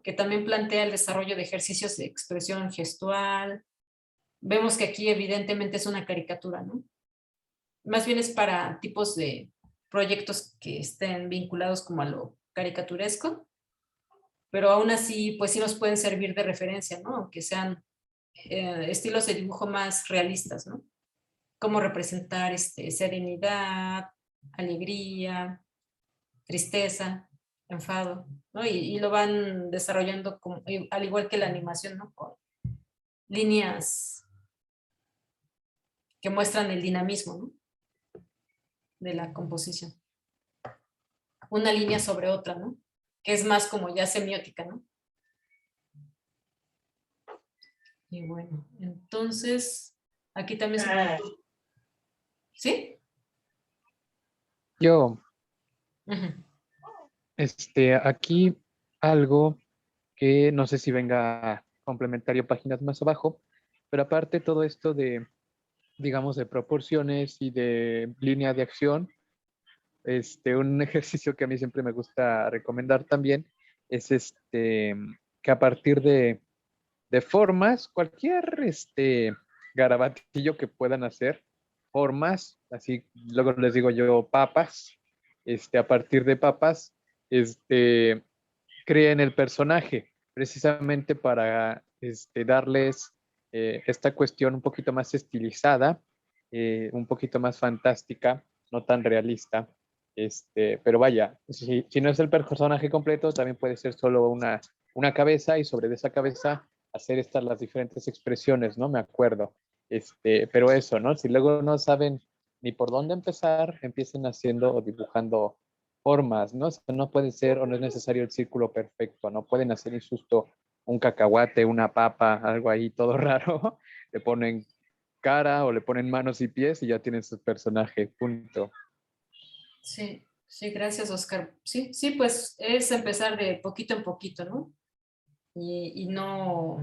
que también plantea el desarrollo de ejercicios de expresión gestual. Vemos que aquí evidentemente es una caricatura, ¿no? Más bien es para tipos de proyectos que estén vinculados como a lo caricaturesco, pero aún así, pues sí nos pueden servir de referencia, ¿no? Aunque sean estilos de dibujo más realistas, ¿no? Cómo representar serenidad, alegría, tristeza, enfado, ¿no? Y lo van desarrollando como, al igual que la animación, ¿no? Con líneas que muestran el dinamismo, ¿no? De la composición. Una línea sobre otra, ¿no? Que es más como ya semiótica, ¿no? Y bueno, entonces, aquí también se... ¿Sí? Yo, Ujú. aquí algo que no sé si venga complementario páginas más abajo, pero aparte todo esto de, digamos, de proporciones y de línea de acción, un ejercicio que a mí siempre me gusta recomendar también es que a partir de formas, cualquier garabatillo que puedan hacer, formas, así luego les digo yo papas, a partir de papas, creen el personaje, precisamente para darles esta cuestión un poquito más estilizada, un poquito más fantástica, no tan realista. Pero vaya, si no es el personaje completo, también puede ser solo una cabeza y sobre esa cabeza hacer estas las diferentes expresiones, ¿no? Me acuerdo. Pero eso, ¿no? Si luego no saben ni por dónde empezar, empiecen haciendo o dibujando formas, ¿no? O sea, no puede ser o no es necesario el círculo perfecto, no pueden hacer injusto un cacahuate, una papa, algo ahí todo raro, le ponen cara o le ponen manos y pies y ya tienen su personaje, punto. Sí, sí, gracias, Oscar. Sí, sí, pues es empezar de poquito en poquito, ¿no? Y no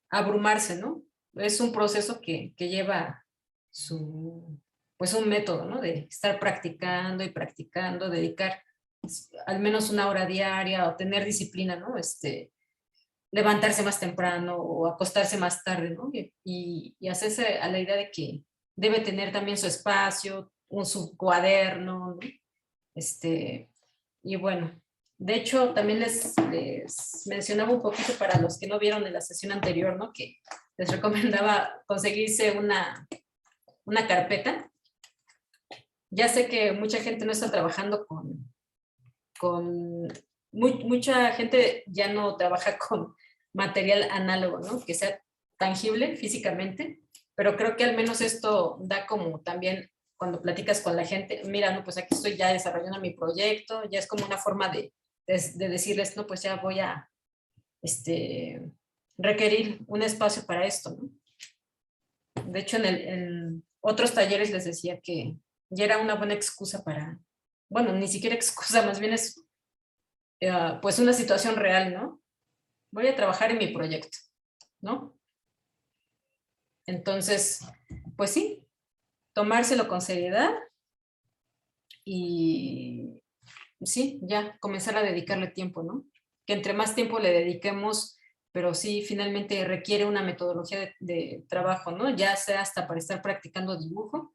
abrumarse, ¿no? Es un proceso que lleva pues un método, ¿no? De estar practicando y practicando, dedicar al menos una hora diaria o tener disciplina, ¿no? Levantarse más temprano o acostarse más tarde, ¿no? Y hacerse a la idea de que debe tener también su espacio, su cuaderno, ¿no? Y bueno, de hecho, también les mencionaba un poquito para los que no vieron en la sesión anterior, ¿no? Que les recomendaba conseguirse una carpeta. Ya sé que mucha gente no está trabajando mucha gente ya no trabaja con material análogo, ¿no? Que sea tangible físicamente, pero creo que al menos esto da como también cuando platicas con la gente, mira, no, pues aquí estoy ya desarrollando mi proyecto, ya es como una forma de decirles, no, pues ya voy a requerir un espacio para esto, ¿no? De hecho, en otros talleres les decía que ya era una buena excusa para, bueno, ni siquiera excusa, más bien es pues una situación real, ¿no? Voy a trabajar en mi proyecto, ¿no? Entonces, pues sí, tomárselo con seriedad y sí, ya comenzar a dedicarle tiempo, ¿no? Que entre más tiempo le dediquemos, pero sí, finalmente requiere una metodología de trabajo, ¿no? Ya sea hasta para estar practicando dibujo,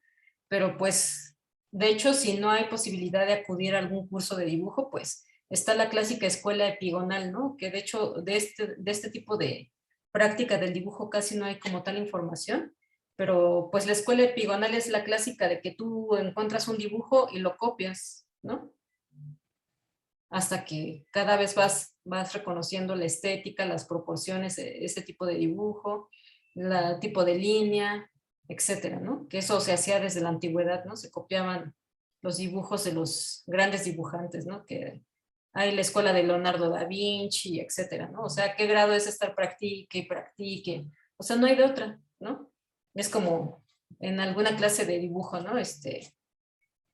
pero pues, de hecho, si no hay posibilidad de acudir a algún curso de dibujo, pues está la clásica escuela epigonal, ¿no? Que de hecho, de este tipo de práctica del dibujo casi no hay como tal información, pero pues la escuela epigonal es la clásica de que tú encuentras un dibujo y lo copias, ¿no? Hasta que cada vez vas reconociendo la estética, las proporciones, ese tipo de dibujo, el tipo de línea, etcétera, ¿no? Que eso se hacía desde la antigüedad, ¿no? Se copiaban los dibujos de los grandes dibujantes, ¿no? Que hay la escuela de Leonardo da Vinci, etcétera, ¿no? O sea, ¿qué grado es estar practique y practique? O sea, no hay de otra, ¿no? Es como en alguna clase de dibujo, ¿no?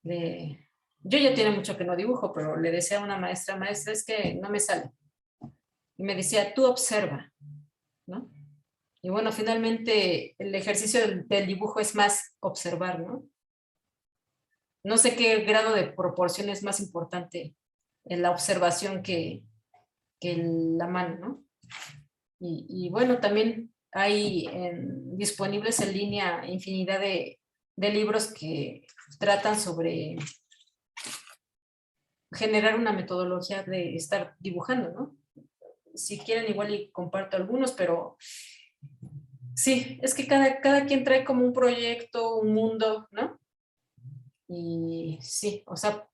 De Yo ya tiene mucho que no dibujo, pero le decía a una maestra, es que no me sale. Y me decía, tú observa, ¿no? Y bueno, finalmente el ejercicio del dibujo es más observar, ¿no? No sé qué grado de proporción es más importante en la observación que la mano, ¿no? Y bueno, también hay disponibles en línea infinidad de libros que tratan sobre generar una metodología de estar dibujando, ¿no? Si quieren igual y comparto algunos, pero sí, es que cada quien trae como un proyecto, un mundo, ¿no? Y sí, o sea,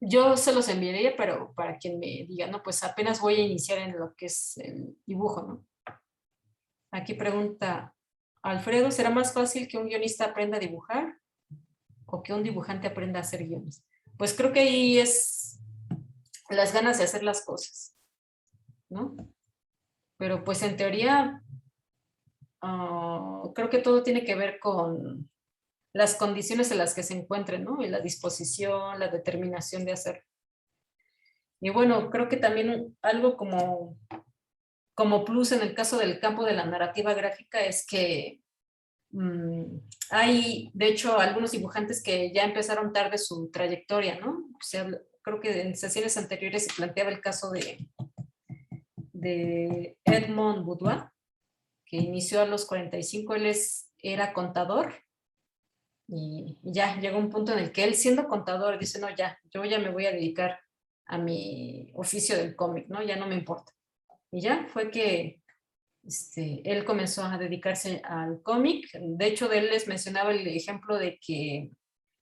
yo se los enviaría, pero para quien me diga, no, pues apenas voy a iniciar en lo que es el dibujo, ¿no? Aquí pregunta Alfredo, ¿será más fácil que un guionista aprenda a dibujar o que un dibujante aprenda a hacer guiones? Pues creo que ahí es las ganas de hacer las cosas, ¿no? Pero pues en teoría creo que todo tiene que ver con las condiciones en las que se encuentren, ¿no? Y la disposición, la determinación de hacer. Y bueno, creo que también algo como plus en el caso del campo de la narrativa gráfica es que hay, de hecho, algunos dibujantes que ya empezaron tarde su trayectoria, ¿no? O sea, creo que en sesiones anteriores se planteaba el caso de Edmond Boudoir, que inició a los 45, él era contador y ya llegó un punto en el que él, siendo contador, dice, no, ya, yo ya me voy a dedicar a mi oficio del cómic, ¿no? Ya no me importa. Y ya fue que él comenzó a dedicarse al cómic. De hecho, de él les mencionaba el ejemplo de que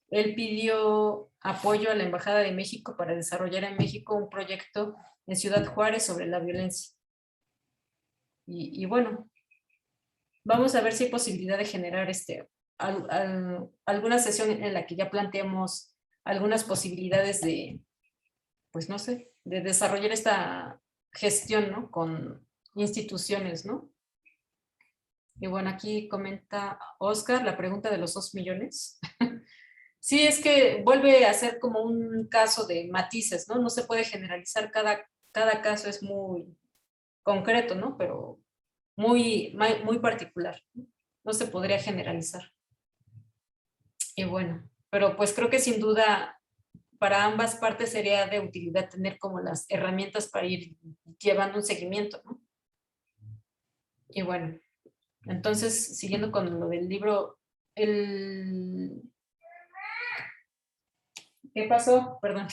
él pidió apoyo a la Embajada de México para desarrollar en México un proyecto en Ciudad Juárez sobre la violencia. Y bueno, vamos a ver si hay posibilidad de generar alguna sesión en la que ya planteemos algunas posibilidades de, pues no sé, de desarrollar esta gestión, ¿no? Con instituciones, ¿no? Y bueno, aquí comenta Oscar la pregunta de los 2 millones. Sí, es que vuelve a ser como un caso de matices, ¿no? No se puede generalizar, cada caso es muy concreto, ¿no? Pero muy particular. No se podría generalizar. Y bueno, pero pues creo que sin duda para ambas partes sería de utilidad tener como las herramientas para ir llevando un seguimiento, ¿no? Y bueno, entonces siguiendo con lo del libro, ¿qué pasó? Perdón.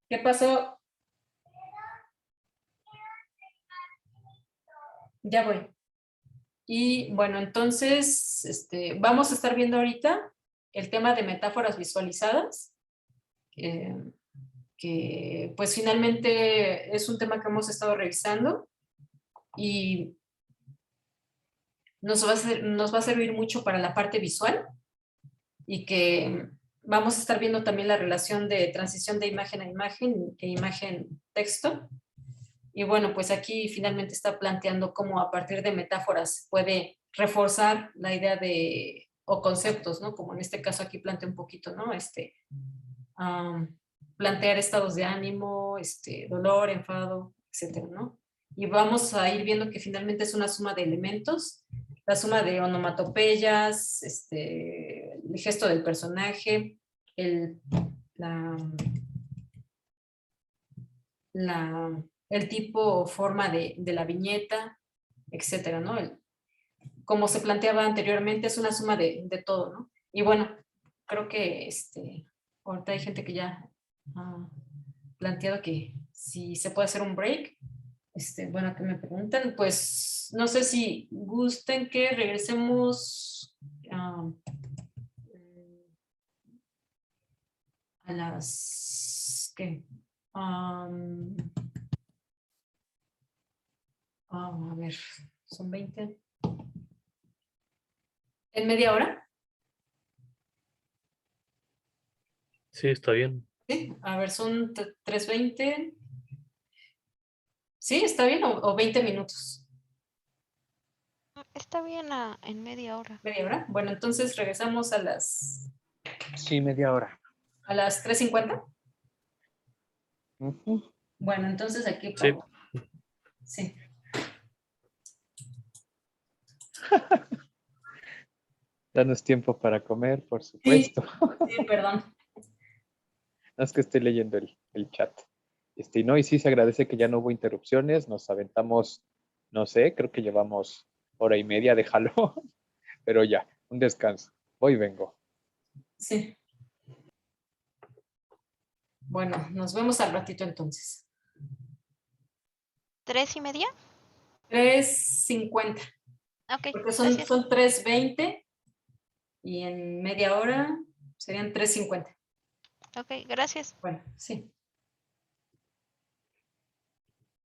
¿Qué pasó? Ya voy. Y bueno, entonces vamos a estar viendo ahorita el tema de metáforas visualizadas, que pues finalmente es un tema que hemos estado revisando y nos va a servir mucho para la parte visual y que vamos a estar viendo también la relación de transición de imagen a imagen e imagen-texto. Y bueno, pues aquí finalmente está planteando cómo a partir de metáforas puede reforzar la idea o conceptos, ¿no? Como en este caso aquí plantea un poquito, ¿no? Plantear estados de ánimo, dolor, enfado, etcétera, ¿no? Y vamos a ir viendo que finalmente es una suma de elementos, la suma de onomatopeyas, el gesto del personaje, el tipo o forma de la viñeta, etcétera, ¿no? Como se planteaba anteriormente, es una suma de todo, ¿no? Y bueno, creo que ahorita hay gente que ya ha planteado que si se puede hacer un break. Bueno, que me preguntan, pues no sé si gusten que regresemos a las, ¿qué? A ver, son 20. ¿En media hora? Sí, está bien. Sí, a ver, son 3:20. Sí, está bien, o 20 minutos. Está bien en media hora. ¿Media hora? Bueno, entonces regresamos a Sí, media hora. ¿A las 3:50? Ujú. Bueno, entonces aquí Sí. pongo. Sí. Danos tiempo para comer, por Sí, supuesto. sí, perdón. No es que estoy leyendo el chat. No, y sí se agradece que ya no hubo interrupciones. Nos aventamos, no sé, creo que llevamos 1:30 de jalón, pero ya, un descanso. Voy y vengo. Sí. Bueno, nos vemos al ratito entonces. 3:30. 3:50. Ok, Porque gracias. son 3:20 y en media hora serían 3:50. Ok, gracias. Bueno, sí.